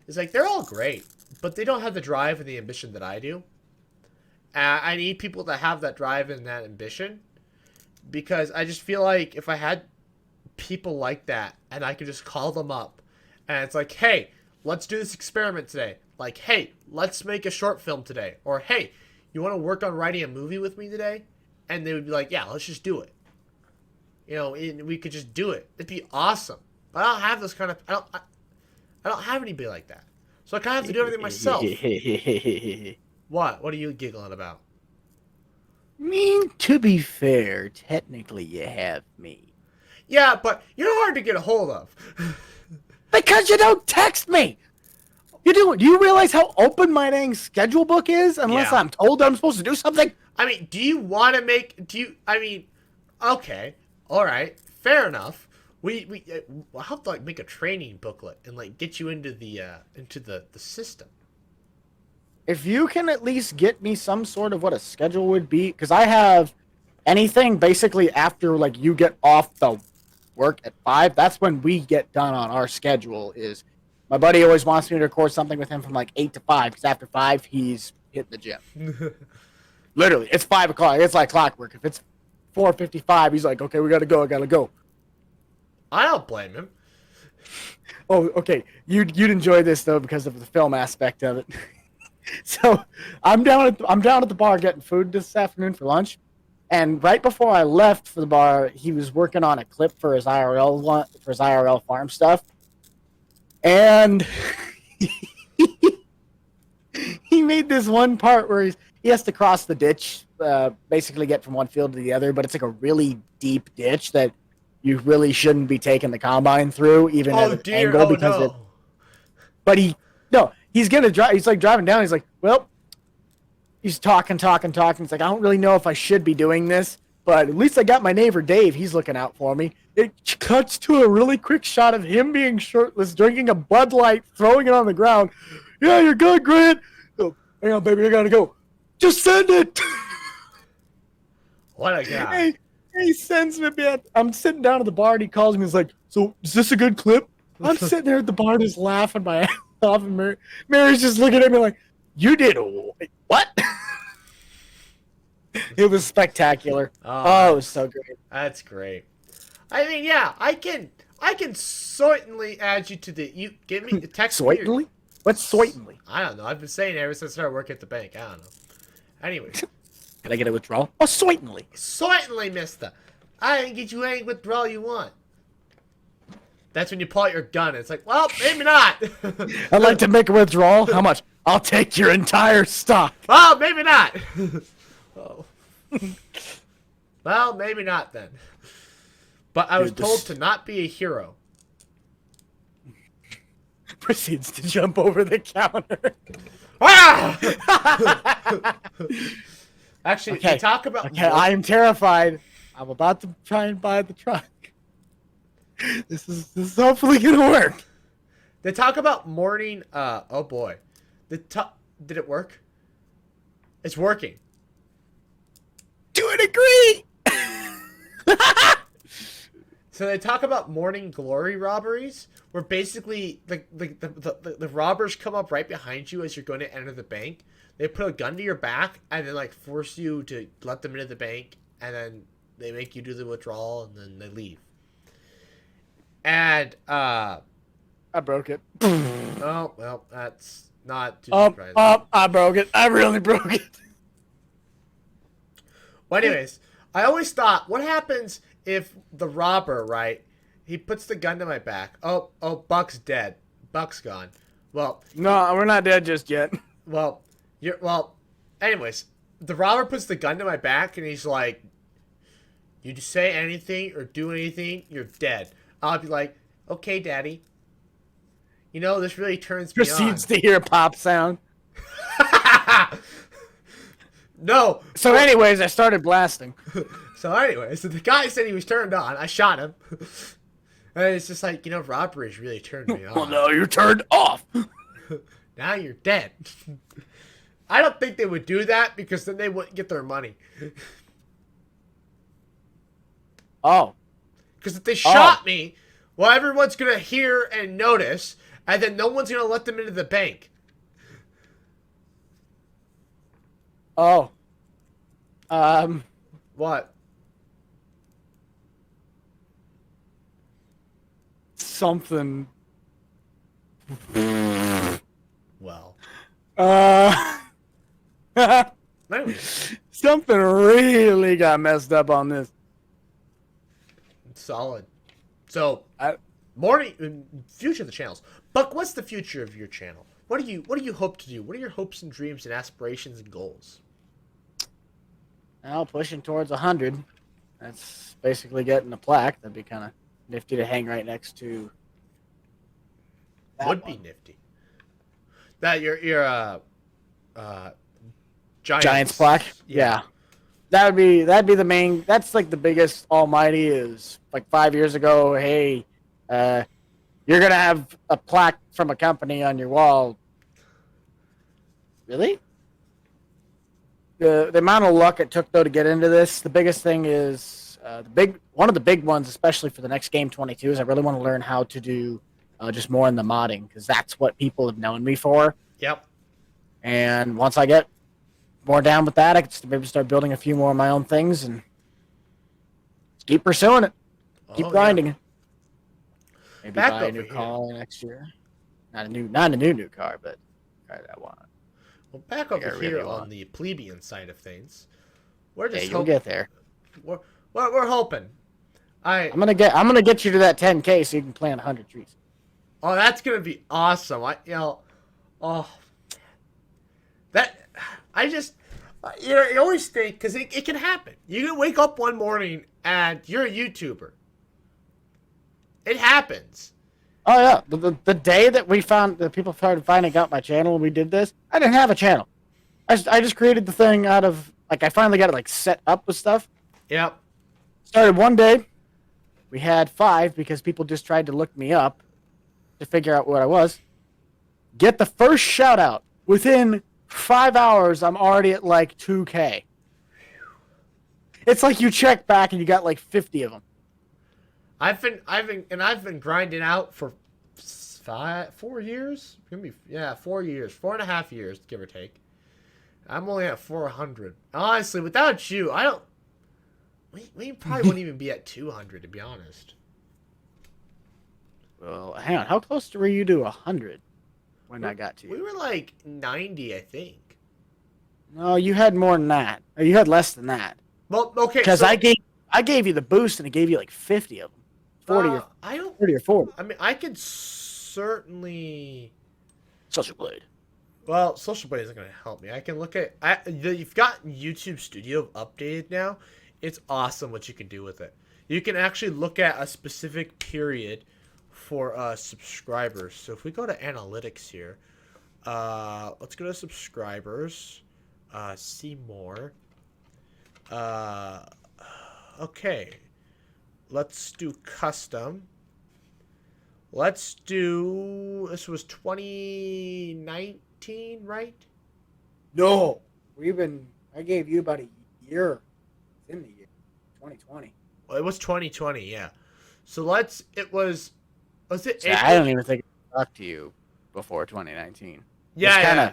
It's like, they're all great, but they don't have the drive and the ambition that I do. I need people to have that drive and that ambition, because I just feel like if I had people like that and I could just call them up and it's like, hey, let's do this experiment today. Like, hey, let's make a short film today. Or, hey, you want to work on writing a movie with me today? And they would be like, yeah, let's just do it. You know, we could just do it. It'd be awesome. But I don't have this kind of... I don't have anybody like that. So I kind of have to do everything myself. What? What are you giggling about? I mean, to be fair, technically you have me. Yeah, but you're hard to get a hold of. Because you don't text me. You do. Do you realize how open my dang schedule book is? Unless Yeah. I'm told that I'm supposed to do something. I mean, do you want to make? I mean, okay, all right, fair enough. We'll have to like make a training booklet and like get you into the system. If you can at least get me some sort of what a schedule would be, because I have anything basically after like you get off the work at 5. That's when we get done on our schedule. Is my buddy always wants me to record something with him from like 8 to 5, because after 5 he's hitting the gym. Literally, it's 5 o'clock. It's like clockwork. If it's 4:55, he's like, okay, we gotta go. I gotta go. I don't blame him. Oh, okay. You'd enjoy this though because of the film aspect of it. So I'm down at the bar getting food this afternoon for lunch, and right before I left for the bar, he was working on a clip for his IRL farm stuff, and he made this one part where he has to cross the ditch, basically get from one field to the other, but it's like a really deep ditch that you really shouldn't be taking the combine through, even at an angle, because no. But he's gonna drive. He's like driving down. He's like, well, he's talking. He's like, I don't really know if I should be doing this, but at least I got my neighbor Dave. He's looking out for me. It cuts to a really quick shot of him being shirtless, drinking a Bud Light, throwing it on the ground. Yeah, you're good, Grant. Oh, hang on, baby, I gotta go. Just send it. What a guy. He sends me, man. I'm sitting down at the bar, and he calls me. He's like, so is this a good clip? I'm sitting there at the bar just laughing my ass off, and Mary's just looking at me like, you did what? It was spectacular. Oh, it was so great. That's great. I mean, yeah, I can certainly add you to the. You give me the text. Certainly? What's certainly? I don't know. I've been saying it ever since I started working at the bank. I don't know. Anyways. Can I get a withdrawal? Oh, certainly. Certainly, mister. I can get you any withdrawal you want. That's when you pull out your gun. It's like, well, maybe not. I'd like to make a withdrawal. How much? I'll take your entire stock. Well, maybe not. Oh. Well, maybe not then. But I was told to not be a hero. Proceeds to jump over the counter. Ah! Actually, Okay. they talk about. Okay, I am terrified. I'm about to try and buy the truck. This is hopefully gonna work. They talk about morning. Oh boy, did it work? It's working. To a degree. So they talk about morning glory robberies, where basically the robbers come up right behind you as you're going to enter the bank. They put a gun to your back and then like force you to let them into the bank, and then they make you do the withdrawal, and then they leave. And I broke it. oh well, that's not too surprising. I broke it. I really broke it. Well, anyways, I always thought, what happens if the robber, right? He puts the gun to my back. Oh, Buck's dead. Buck's gone. Well, No, we're not dead just yet. well, anyways, the robber puts the gun to my back and he's like, you just say anything or do anything, you're dead. I'll be like, okay, daddy. You know, this really turns me on. Proceeds to hear a pop sound. No. So anyways, I started blasting. So the guy said he was turned on. I shot him. And it's just like, robbery's really turned me on. Well, no, you're turned off. Now you're dead. I don't think they would do that because then they wouldn't get their money. Oh. Because if they shot me, well, everyone's going to hear and notice, and then no one's going to let them into the bank. Oh. What? Something. Well. Anyways, Something really got messed up on this. solid. So, future of the channels. Buck, what's the future of your channel? What do you hope to do? What are your hopes and dreams and aspirations and goals? Now pushing towards 100. That's basically getting a plaque. That'd be kind of nifty to hang right next to. Would be nifty. That your Giants plaque. Yeah. That'd be the main. That's like the biggest almighty is like 5 years ago. Hey, you're gonna have a plaque from a company on your wall. Really? The amount of luck it took though to get into this. The biggest thing is one of the big ones, especially for the next game 22, is I really want to learn how to do just more in the modding because that's what people have known me for. Yep. And once I get more down with that, I can maybe start building a few more of my own things and keep pursuing it. Keep grinding it. Maybe Back buy a new car next year. Not a new car, but a car that I want. Well, back over here on the plebeian side of things, we're just you'll get there. We're hoping. I'm gonna get you to that 10K so you can plant 100 trees. Oh, that's gonna be awesome. You always think because it can happen. You can wake up one morning and you're a YouTuber. It happens. Oh yeah, the day that people started finding out my channel when we did this, I didn't have a channel. I just created the thing out of like I finally got it like set up with stuff. Yep. Started one day. We had 5 because people just tried to look me up to figure out what I was. Get the first shout out within 5 hours. I'm already at like 2K. It's like you check back and you got like 50 of them. I've been grinding out for 4 years. 4 years, 4.5 years, give or take. I'm only at 400. Honestly, without you, I don't. We probably wouldn't even be at 200 to be honest. Well, hang on. How close were you to 100 when I got to you? We were like 90, I think. No, you had more than that. Or you had less than that. Well, okay. Because I gave you the boost and it gave you like 50 of them. 40 or 30 or 40. I mean, I could certainly. Social Blade. Well, Social Blade isn't going to help me. I can look at. You've got YouTube Studio updated now. It's awesome what you can do with it. You can actually look at a specific period for subscribers. So if we go to analytics here, let's go to subscribers. See more. Okay. Let's do custom. Let's do. This was 2019, right? No. I gave you about a year. It's in the year. 2020. Well, it was 2020, yeah. So was it So I don't even think I talked to you before 2019. Yeah,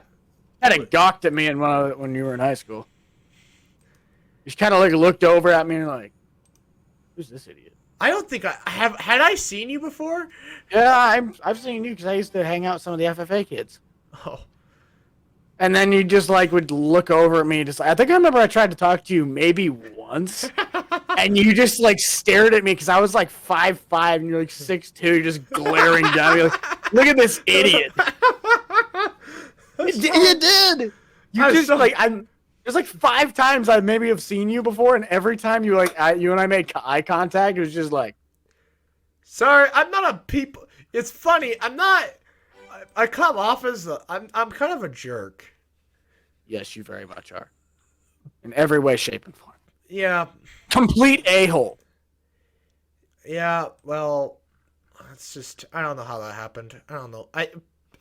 Kind of gawked at me when you were in high school. You just kind of like looked over at me and like, who's this idiot? I don't think I have. Had I seen you before? Yeah, I've seen you because I used to hang out with some of the FFA kids. Oh. And then you just like would look over at me. I think I remember I tried to talk to you maybe once, and you just like stared at me because I was like 5'5" and you're like 6'2", you're just glaring down. You're like, look at this idiot. You did. There's like 5 times I maybe have seen you before, and every time you and I made eye contact, it was just like, sorry, I'm not a people. It's funny. I'm not. I come off as I'm kind of a jerk. yes, you very much are, in every way, shape, and form. Yeah. Complete a-hole. Yeah. Well, it's just I don't know how that happened. I don't know.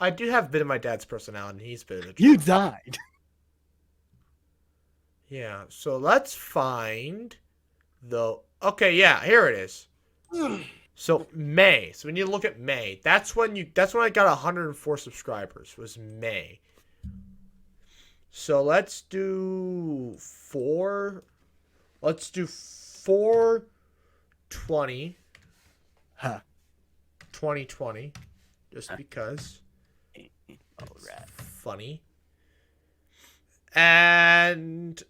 I do have a bit of my dad's personality. And he's a bit of a jerk. You died. Yeah, so let's find the. Okay, yeah, here it is. So May. So we need to look at May. That's when I got 104 subscribers. Was May. So let's do 4. Let's do 4/20. Huh. 2020. Just because. All right. Funny. And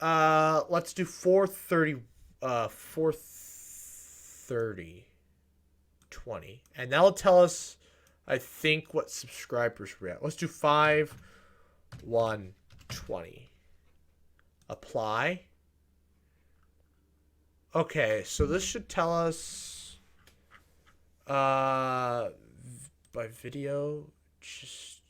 let's do 430 20. And that'll tell us I think what subscribers we're at. Let's do 5/1/20. Apply. Okay, so this should tell us by video just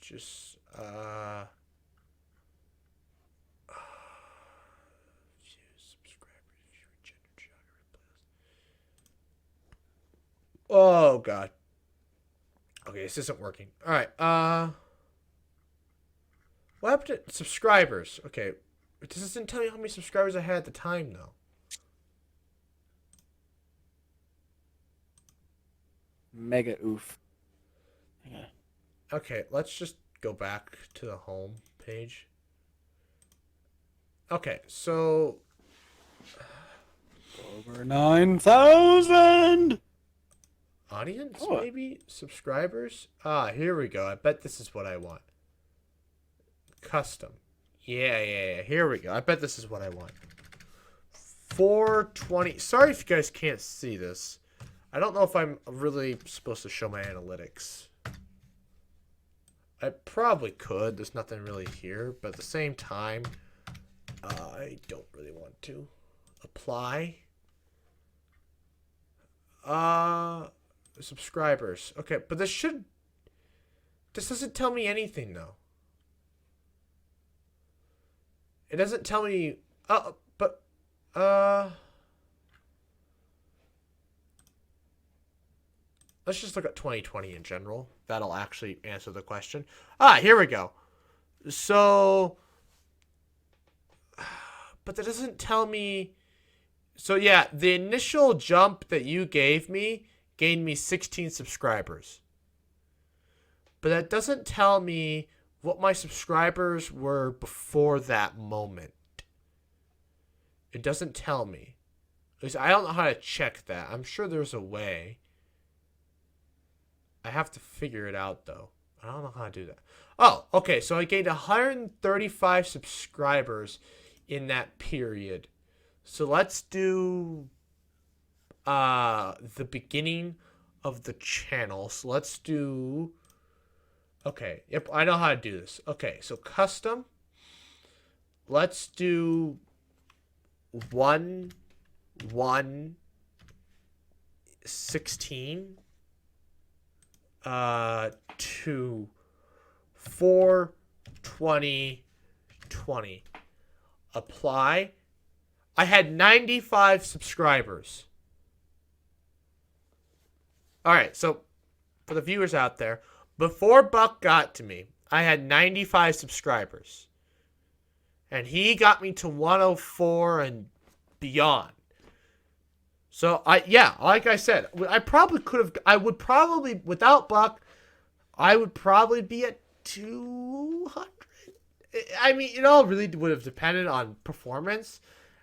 oh god. Okay, this isn't working. All right. What happened to subscribers? Okay. This doesn't tell me how many subscribers I had at the time though. Mega oof. Yeah. Okay, let's just go back to the home page. Okay, so Over 9,000. audience, Oh. maybe subscribers. Ah, here we go. I bet this is what I want. Custom. Yeah. Here we go. I bet this is what I want. 420. Sorry if you guys can't see this. I don't know if I'm really supposed to show my analytics. I probably could. There's nothing really here, but at the same time, I don't really want to. Apply. Subscribers. Okay, but this doesn't tell me anything though. It doesn't tell me. Let's just look at 2020 in general. That'll actually answer the question. Ah, here we go. So, but that doesn't tell me. So yeah, the initial jump that you gave me gained me 16 subscribers. But that doesn't tell me what my subscribers were before that moment. It doesn't tell me. At least I don't know how to check that. I'm sure there's a way. I have to figure it out, though. I don't know how to do that. Oh, okay. So I gained 135 subscribers in that period. So let's do the beginning of the channel. So let's do... Okay. Yep, I know how to do this. Okay, so custom. Let's do 1/1/16 to 4/20/20. Apply. I had 95 subscribers. All right, so for the viewers out there, before Buck got to me, I had 95 subscribers. And he got me to 104 and beyond. So, like I said, I would probably, without Buck, I would probably be at 200. I mean, it all really would have depended on performance.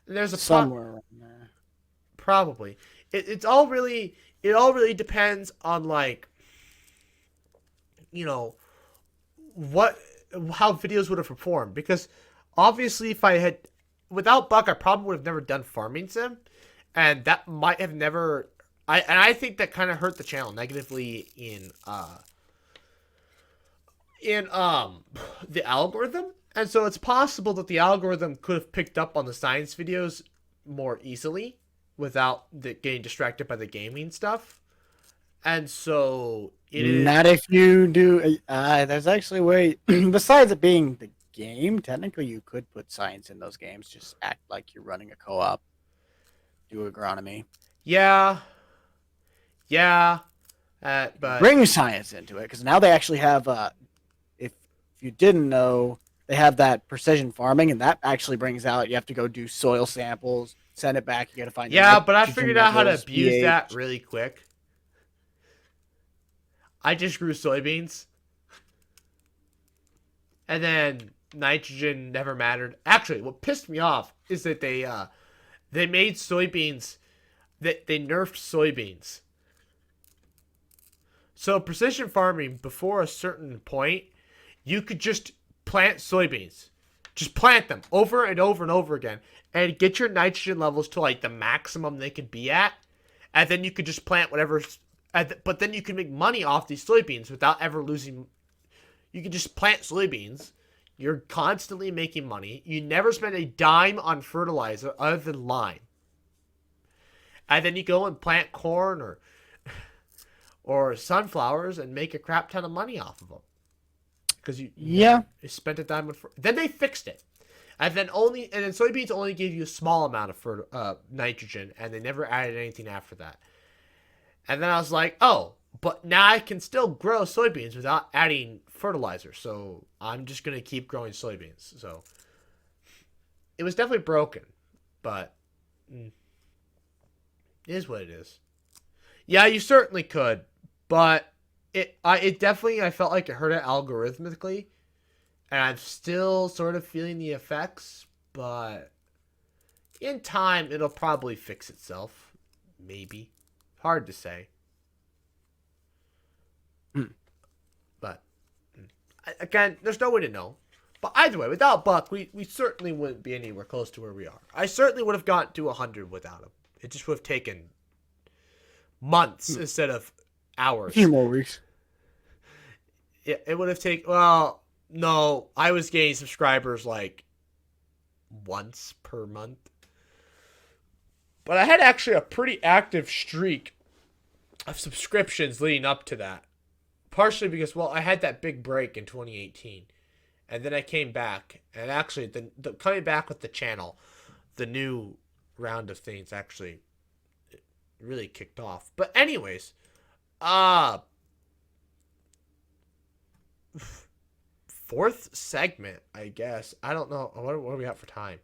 And there's a Somewhere around there. Probably. It all really depends on, like, you know, how videos would have performed. Because obviously if I had, without Buck, I probably would have never done Farming Sim. And that might have never, I think that kind of hurt the channel negatively in the algorithm. And so it's possible that the algorithm could have picked up on the science videos more easily without getting distracted by the gaming stuff. And so it is Not if you do. There's actually a way. Besides it being the game, technically you could put science in those games. Just act like you're running a co-op. Do agronomy. Yeah. But Bring science into it because now they actually have. If you didn't know, they have that precision farming, and that actually brings out. You have to go do soil samples, send it back. You got to find. but I figured out how to levels, abuse pH. that really quick. I just grew soybeans. And then nitrogen never mattered. Actually, what pissed me off is that they made soybeans, that they nerfed soybeans. So precision farming, before a certain point, you could just plant soybeans. Just plant them over and over and over again. And get your nitrogen levels to like the maximum they could be at. And then you could just plant whatever. But then you can make money off these soybeans without ever losing. You can just plant soybeans. You're constantly making money. You never spend a dime on fertilizer other than lime. And then you go and plant corn or sunflowers and make a crap ton of money off of them. Because you spent a dime on then they fixed it. And then soybeans only gave you a small amount of nitrogen, and they never added anything after that. And then I was like, oh, but now I can still grow soybeans without adding fertilizer. So I'm just going to keep growing soybeans. So it was definitely broken, but it is what it is. Yeah, you certainly could, but it definitely, I felt like it hurt it algorithmically, and I'm still sort of feeling the effects, but in time, it'll probably fix itself. Maybe. Hard to say. But, again, there's no way to know. But either way, without Buck, we certainly wouldn't be anywhere close to where we are. I certainly would have gotten to 100 without him. It just would have taken months instead of hours. A few more weeks. Yeah, it would have taken... Well, no. I was gaining subscribers like once per month. But I had actually a pretty active streak of subscriptions leading up to that. Partially because, well, I had that big break in 2018. And then I came back. And actually, the coming back with the channel, the new round of things actually really kicked off. But anyways, fourth segment, I guess. I don't know. What do we have for time?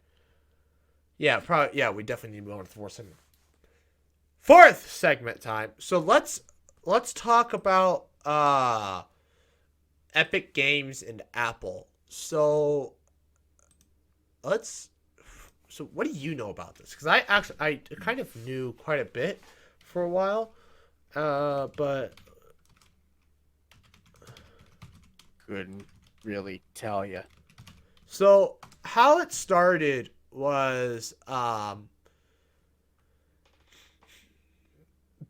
Yeah, probably. Yeah, we definitely need to move on to the fourth segment. Fourth segment time. So let's talk about Epic Games and Apple. So what do you know about this? Because I kind of knew quite a bit for a while, but Couldn't really tell you. So how it started was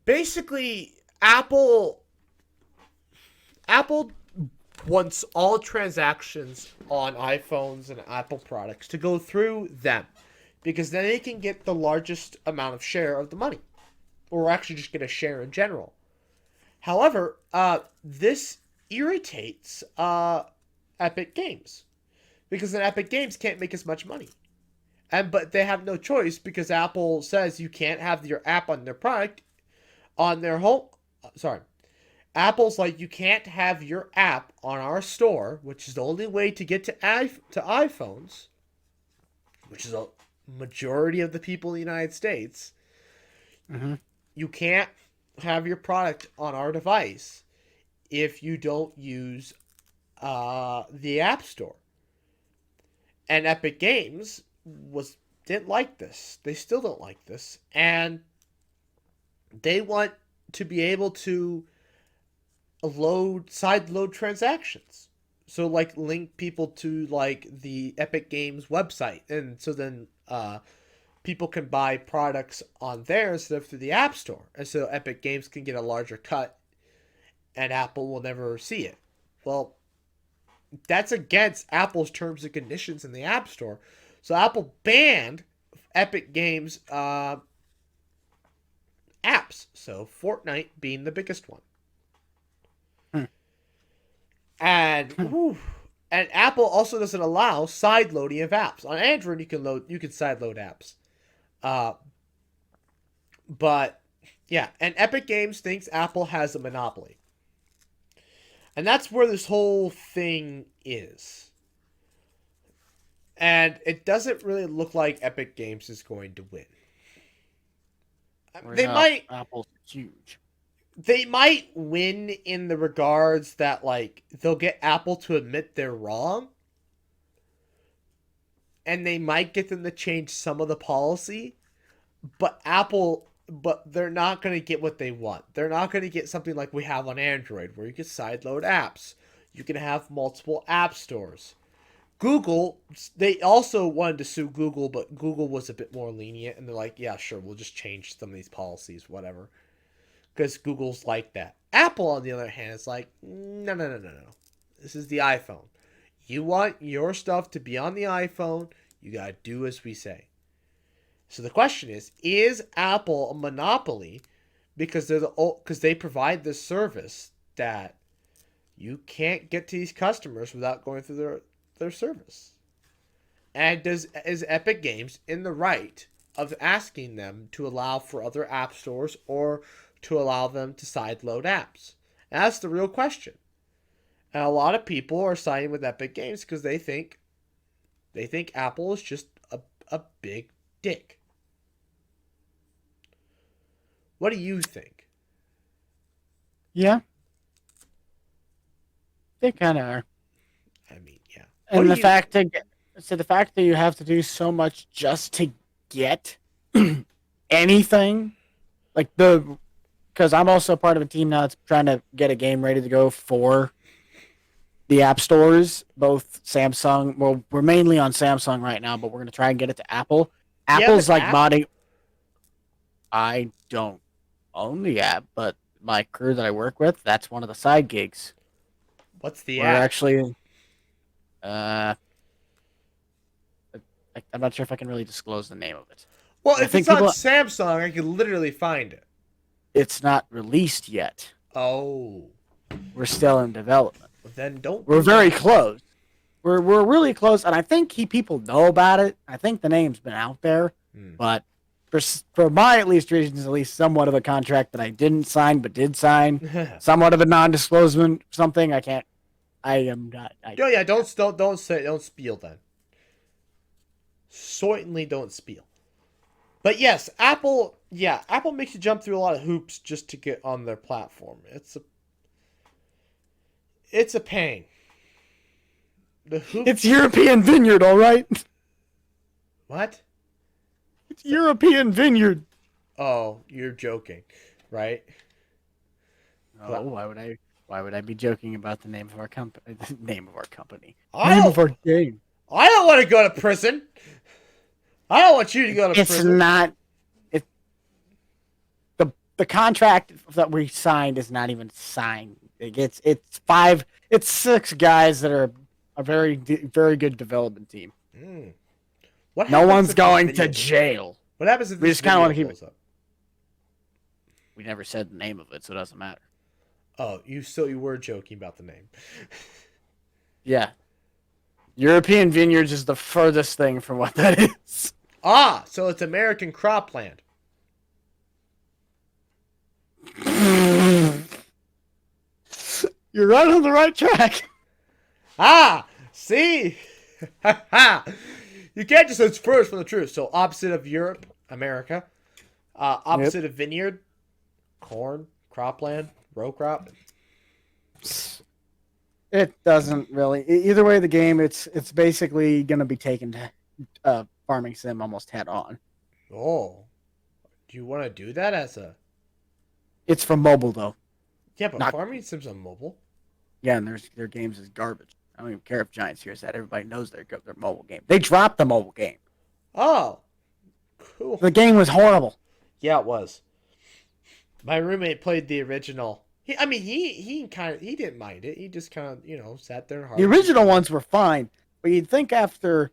basically Apple wants all transactions on iPhones and Apple products to go through them, because then they can get the largest amount of share of the money, or actually just get a share in general. However, this irritates Epic Games, because then Epic Games can't make as much money, but they have no choice, because Apple says you can't have your app on their product on their home. Apple's like, you can't have your app on our store, which is the only way to get to iPhones, which is a majority of the people in the United States. Mm-hmm. You can't have your product on our device if you don't use the App Store. And Epic Games didn't like this. They still don't like this. And they want to be able to side load transactions. So like link people to like the Epic Games website. And so then people can buy products on there instead of through the App Store. And so Epic Games can get a larger cut and Apple will never see it. Well, that's against Apple's terms and conditions in the App Store. So Apple banned Epic Games apps. So Fortnite being the biggest one. And Apple also doesn't allow side loading of apps. On Android you can side load apps. But yeah, and Epic Games thinks Apple has a monopoly. And that's where this whole thing is. And it doesn't really look like Epic Games is going to win. Apple's huge. They might win in the regards that, like, they'll get Apple to admit they're wrong. And they might get them to change some of the policy. But they're not going to get what they want. They're not going to get something like we have on Android, where you can sideload apps. You can have multiple app stores. Google, they also wanted to sue Google, but Google was a bit more lenient. And they're like, yeah, sure, we'll just change some of these policies, whatever. Because Google's like that. Apple, on the other hand, is like, no. This is the iPhone. You want your stuff to be on the iPhone, you gotta do as we say. So the question is Apple a monopoly because they provide this service that you can't get to these customers without going through their service? And is Epic Games in the right of asking them to allow for other app stores or to allow them to sideload apps? And that's the real question. And a lot of people are siding with Epic Games because they think Apple is just a big dick. What do you think? Yeah. They kind of are. I mean, yeah. And the fact that you have to do so much just to get anything, because I'm also part of a team now that's trying to get a game ready to go for the app stores, both Samsung. Well, we're mainly on Samsung right now, but we're going to try and get it to Apple. Apple's like modding. I don't own the app, but my crew that I work with, that's one of the side gigs. What's the We're app? actually, I'm not sure if I can really disclose the name of it. Well, if it's on Samsung, I can literally find it. It's not released yet. Oh. We're still in development. Then don't. We're very close. We're really close, and I think people know about it. I think the name's been out there, but for my at least reasons, at least somewhat of a contract that I didn't sign but did sign, somewhat of a non-disclosement, something I can't. I am not. Don't spiel then. Certainly don't spiel. But yes, Apple makes you jump through a lot of hoops just to get on their platform. It's a pain. It's European Vineyard, all right? What? It's European Vineyard. Oh, you're joking, right? Oh, why would I be joking about the name of our company? The name of our company. Name of our game. I don't want to go to prison. I don't want you to go to prison. It's not. The contract that we signed is not even signed. It's 6 guys that are a very good development team. No one's going to jail. What happens if we just kind of want to keep it up? We never said the name of it, so it doesn't matter. Oh, you were joking about the name. Yeah. European Vineyards is the furthest thing from what that is. Ah, so it's American cropland. You're right on the right track. Ah, see? You can't just search first for the truth. So opposite of Europe, America. Opposite of vineyard, corn, cropland, row crop. It doesn't really. Either way, the game it's basically going to be taken to farming sim almost head on. Oh, do you want to do that as a? It's for mobile though. Yeah, but farming sim's on mobile. Yeah, and their games is garbage. I don't even care if Giants hears that. Everybody knows their mobile game. They dropped the mobile game. Oh, cool. The game was horrible. Yeah, it was. My roommate played the original. He didn't mind it. He just kind of, sat there and The original ones were fine, but you'd think after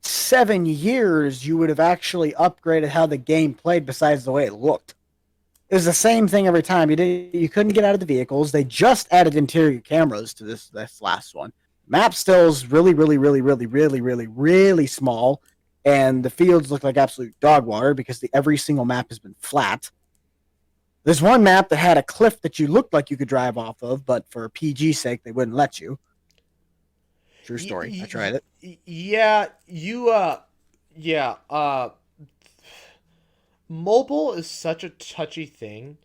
7 years you would have actually upgraded how the game played besides the way it looked. It was the same thing every time. You couldn't get out of the vehicles. They just added interior cameras to this last one. Map still is really, really, really, really, really, really, really small, and the fields look like absolute dog water because every single map has been flat. There's one map that had a cliff that you looked like you could drive off of, but for PG sake, they wouldn't let you. True story. I tried it. Yeah, mobile is such a touchy thing.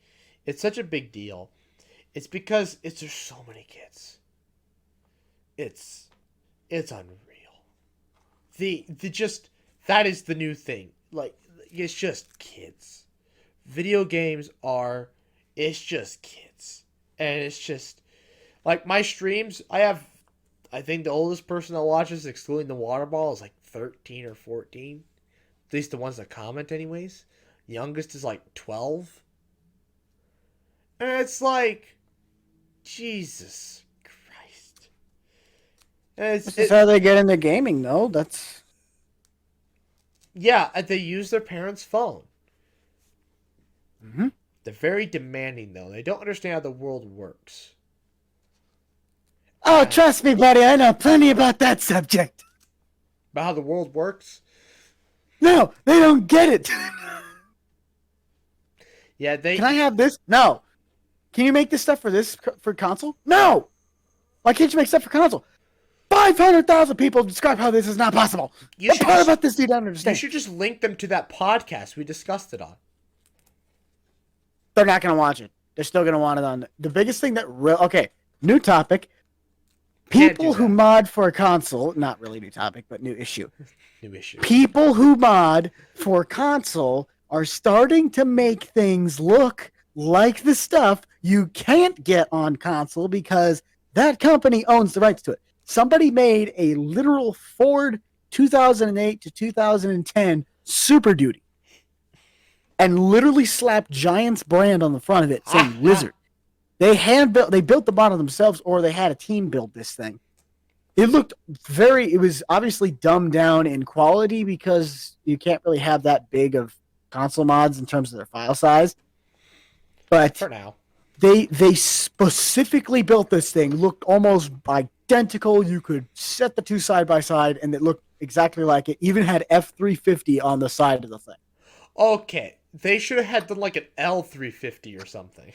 It's such a big deal. It's because there's so many kids. It's unreal. That is the new thing. Like, it's just kids. Video games it's just kids. And it's just, like, my streams, I think the oldest person that watches, excluding the water ball, is like 13 or 14. At least the ones that comment anyways. Youngest is like 12. And it's like, Jesus Christ. This is how they get into gaming, though. That's Yeah, they use their parents' phone. Mm-hmm. They're very demanding, though. They don't understand how the world works. Oh, trust me, buddy. I know plenty about that subject. About how the world works? No, they don't get it. Yeah, they... Can I have this? No. Can you make this stuff for console? No. Why can't you make stuff for console? 500,000 people describe how this is not possible. What part about this do you don't understand? You should just link them to that podcast we discussed it on. They're not going to watch it. They're still going to want it on. The biggest thing that... Okay, new topic. People who mod for a console... Not really new topic, but new issue. New issue. People who mod for console are starting to make things look like the stuff you can't get on console because that company owns the rights to it. Somebody made a literal Ford 2008 to 2010 Super Duty and literally slapped Giant's brand on the front of it saying Lizard. They built the model themselves, or they had a team build this thing. It was obviously dumbed down in quality because you can't really have that big of console mods in terms of their file size. But for now, they specifically built this thing, looked almost identical. You could set the two side by side and it looked exactly like it. Even had F350 on the side of the thing. Okay, they should have had done like an L350 or something.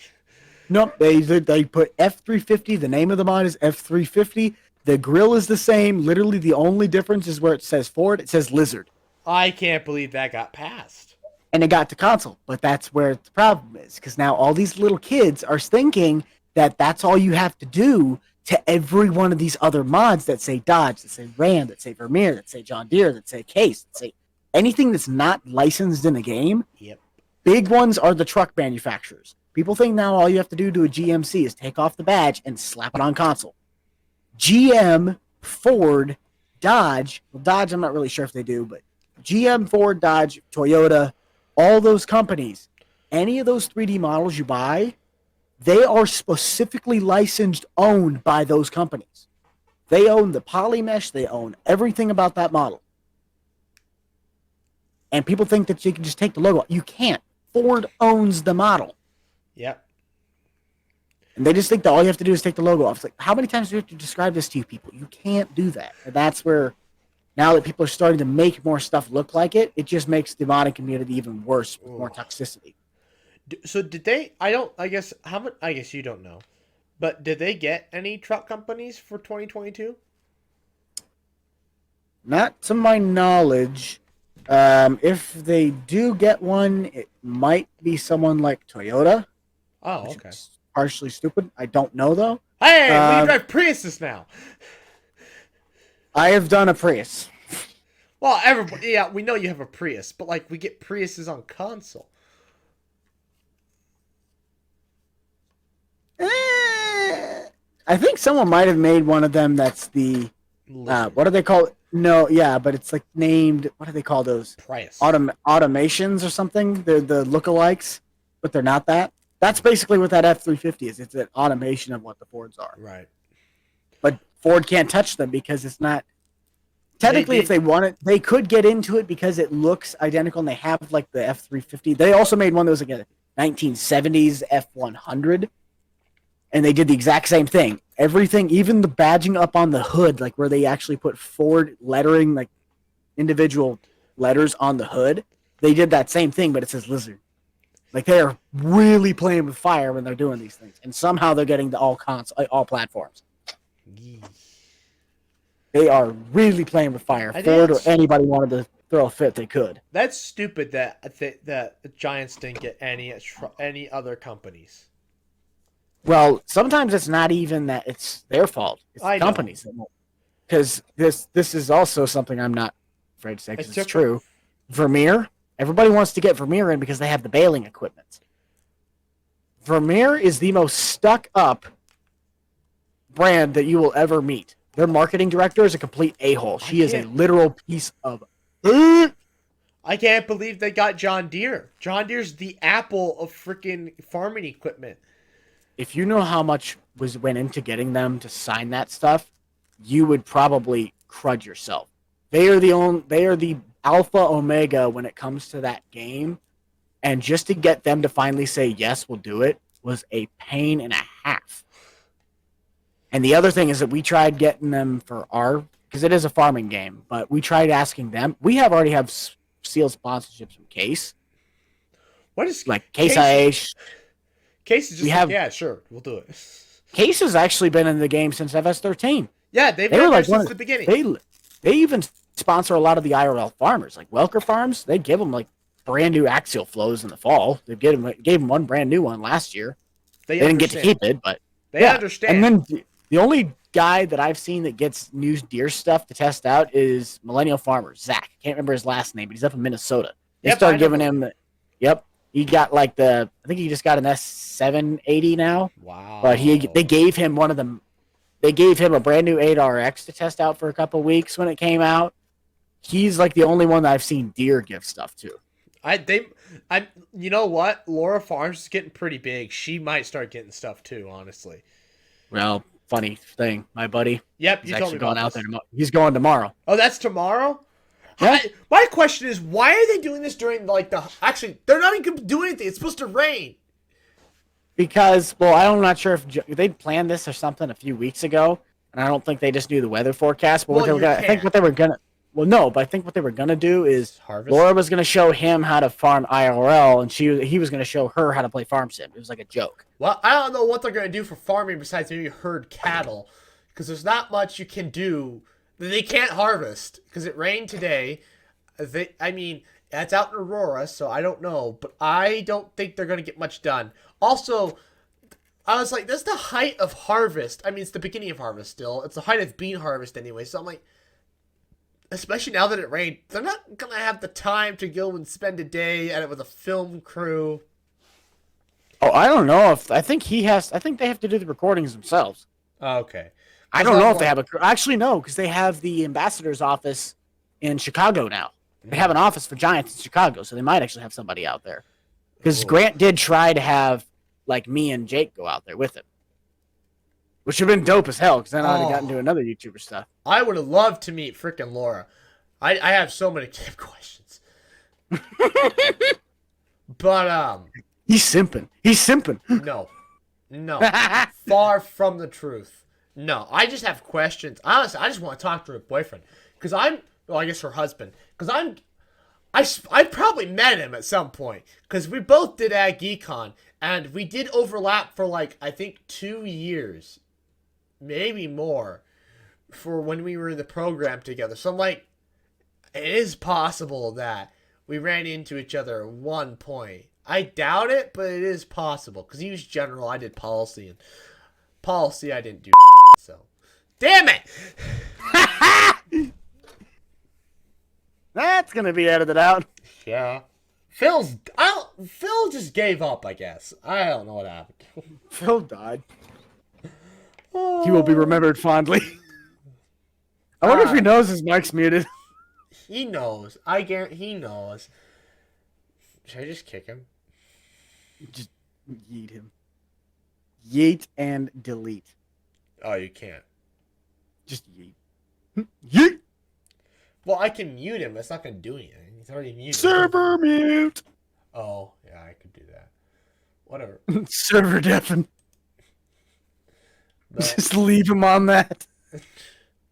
Nope, they put F350. The name of the mod is F350. The grill is the same. Literally, the only difference is where it says Ford, it says Lizard. I can't believe that got passed. And it got to console, but that's where the problem is, because now all these little kids are thinking that that's all you have to do to every one of these other mods that say Dodge, that say Ram, that say Vermeer, that say John Deere, that say Case, that say anything that's not licensed in the game. Yep. Big ones are the truck manufacturers. People think now all you have to do to a GMC is take off the badge and slap it on console. GM, Ford, Dodge. Well, Dodge, I'm not really sure if they do, but GM, Ford, Dodge, Toyota, all those companies, any of those 3D models you buy, they are specifically licensed, owned by those companies. They own the polymesh. They own everything about that model. And people think that you can just take the logo. You can't. Ford owns the model. Yep. And they just think that all you have to do is take the logo off. It's like, how many times do you have to describe this to you people? You can't do that. And that's where, now that people are starting to make more stuff look like it, it just makes the modding community even worse with more toxicity. So did they, I guess you don't know, but did they get any truck companies for 2022? Not to my knowledge. If they do get one, it might be someone like Toyota. Oh, okay. Partially stupid. I don't know, though. Hey, we can drive Priuses now. I have done a Prius. Well, everybody, yeah, we know you have a Prius, but like we get Priuses on console. I think someone might have made one of them that's the... what do they call it? No, yeah, but it's like named... What do they call those? Prius. Automations or something? They're the lookalikes, but they're not that. That's basically what that F-350 is. It's an automation of what the Fords are. Right. But Ford can't touch them because it's not... Technically, if they want it, they could get into it because it looks identical and they have like the F-350. They also made one that was like a 1970s F-100. And they did the exact same thing. Everything, even the badging up on the hood, like where they actually put Ford lettering, like individual letters on the hood, they did that same thing, but it says Lizard. Like they are really playing with fire when they're doing these things, and somehow they're getting to all platforms. They are really playing with fire. Ford or anybody wanted to throw a fit, they could. That's stupid that the Giants didn't get any other companies. Well, sometimes it's not even that it's their fault. It's the companies. Because this is also something I'm not afraid to say because it's true. Vermeer. Everybody wants to get Vermeer in because they have the baling equipment. Vermeer is the most stuck-up brand that you will ever meet. Their marketing director is a complete a-hole. She is a literal piece of... I can't believe they got John Deere. John Deere's the Apple of freaking farming equipment. If you know how much went into getting them to sign that stuff, you would probably crud yourself. They are the alpha omega when it comes to that game. And just to get them to finally say, yes, we'll do it, was a pain and a half. And the other thing is that we tried getting them for because it is a farming game, but we tried asking them. We already have sealed sponsorships from Case. What is like Case IH? Case is just yeah, sure, we'll do it. Case has actually been in the game since FS13. Yeah, they've been there since the beginning. They even sponsor a lot of the IRL farmers, like Welker Farms. They give them like brand new axial flows in the fall. They gave them one brand new one last year. They didn't get to keep it, but they understand. And then the only guy that I've seen that gets new deer stuff to test out is Millennial Farmer Zach. Can't remember his last name, but he's up in Minnesota. They started giving him. Yep, he got I think he just got an S780 now. Wow. But they gave him one of them. They gave him a brand new 8RX to test out for a couple weeks when it came out. He's like the only one that I've seen deer give stuff to. You know what? Laura Farms is getting pretty big. She might start getting stuff too, honestly. Well, funny thing, my buddy. Yep, he's actually going out there tomorrow. He's going tomorrow. Oh, that's tomorrow? Yeah. My question is, why are they doing this during actually, they're not even going to do anything. It's supposed to rain. Because, I'm not sure if they planned this or something a few weeks ago, and I don't think they just knew the weather forecast. But I think what they were gonna. Well, no, but I think what they were gonna do is harvest. Laura was gonna show him how to farm IRL, and he was gonna show her how to play farm sim. It was like a joke. Well, I don't know what they're gonna do for farming besides maybe herd cattle, because there's not much you can do. They can't harvest because it rained today. That's out in Aurora, so I don't know, but I don't think they're gonna get much done. Also, I was like, that's the height of harvest. I mean, it's the beginning of harvest still. It's the height of bean harvest anyway. So I'm like, especially now that it rained, they're not going to have the time to go and spend a day at it with a film crew. Oh, I don't know I think they have to do the recordings themselves. Okay. I don't know if they have a crew. Actually, no, because they have the ambassador's office in Chicago now. They have an office for Giants in Chicago, so they might actually have somebody out there. Because Grant did try to have me and Jake go out there with him, which would have been dope as hell. Because then I'd have gotten to another YouTuber stuff. I would have loved to meet frickin' Laura. I have so many questions. But he's simping. No, far from the truth. No, I just have questions. Honestly, I just want to talk to her boyfriend because I guess her husband. Because I probably met him at some point because we both did Ag Econ and we did overlap for I think 2 years, maybe more, for when we were in the program together. So I'm like, it is possible that we ran into each other at one point. I doubt it, but it is possible because he was general, I did policy, and policy I didn't do. So, damn it! That's gonna be edited out. Yeah. Phil just gave up, I guess. I don't know what happened. Phil died. He will be remembered fondly. I wonder if he knows his mic's muted. He knows. I guarantee he knows. Should I just kick him? Just yeet him. Yeet and delete. Oh, you can't. Just yeet. Yeet! Well, I can mute him. That's not going to do anything. He's already muted. Server mute! Oh, yeah, I could do that. Whatever. Server deafen. Just leave him on that.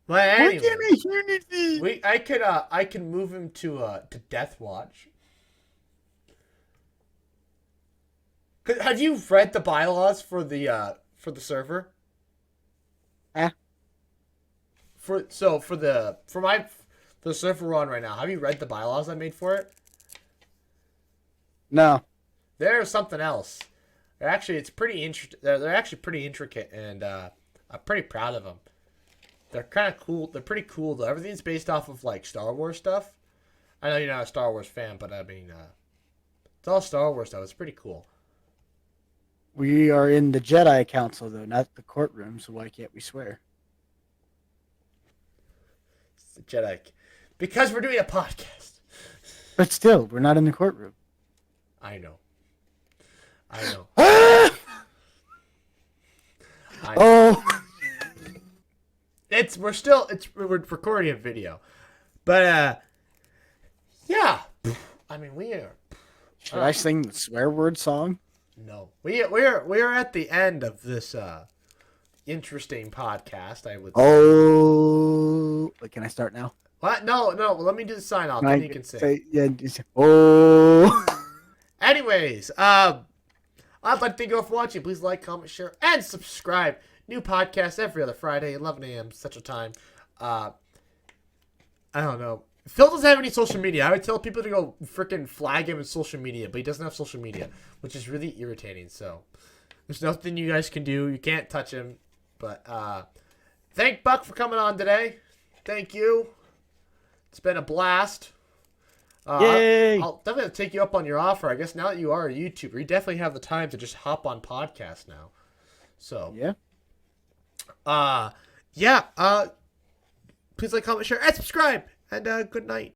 But anyway, what can I hear anything? I can move him to Death Watch. Have you read the bylaws for the server? For the server we're on right now, have you read the bylaws I made for it? No. There's something else. They're actually They're actually pretty intricate, and I'm pretty proud of them. They're kind of cool. They're pretty cool though. Everything's based off of Star Wars stuff. I know you're not a Star Wars fan, but I mean, it's all Star Wars stuff. It's pretty cool. We are in the Jedi Council though, not the courtroom. So why can't we swear? It's the Jedi. Because we're doing a podcast. But still, we're not in the courtroom. I know. Oh. We're recording a video. But Yeah. I mean, we are. Should I sing the swear word song? No, we're at the end of this interesting podcast. I would. Say. Oh, wait, can I start now? What? No. Let me do the sign off. Can Then I you can say. yeah. Oh. Anyways, I'd like to thank you all for watching. Please like, comment, share, and subscribe. New podcast every other Friday, 11 a.m. Central Time. I don't know. Phil doesn't have any social media. I would tell people to go freaking flag him in social media, but he doesn't have social media, which is really irritating. So there's nothing you guys can do. You can't touch him. But thank Buck for coming on today. Thank you. It's been a blast. Yay! I'll definitely take you up on your offer. I guess now that you are a YouTuber, you definitely have the time to just hop on podcasts now. So Yeah. Please like, comment, share, and subscribe. And good night.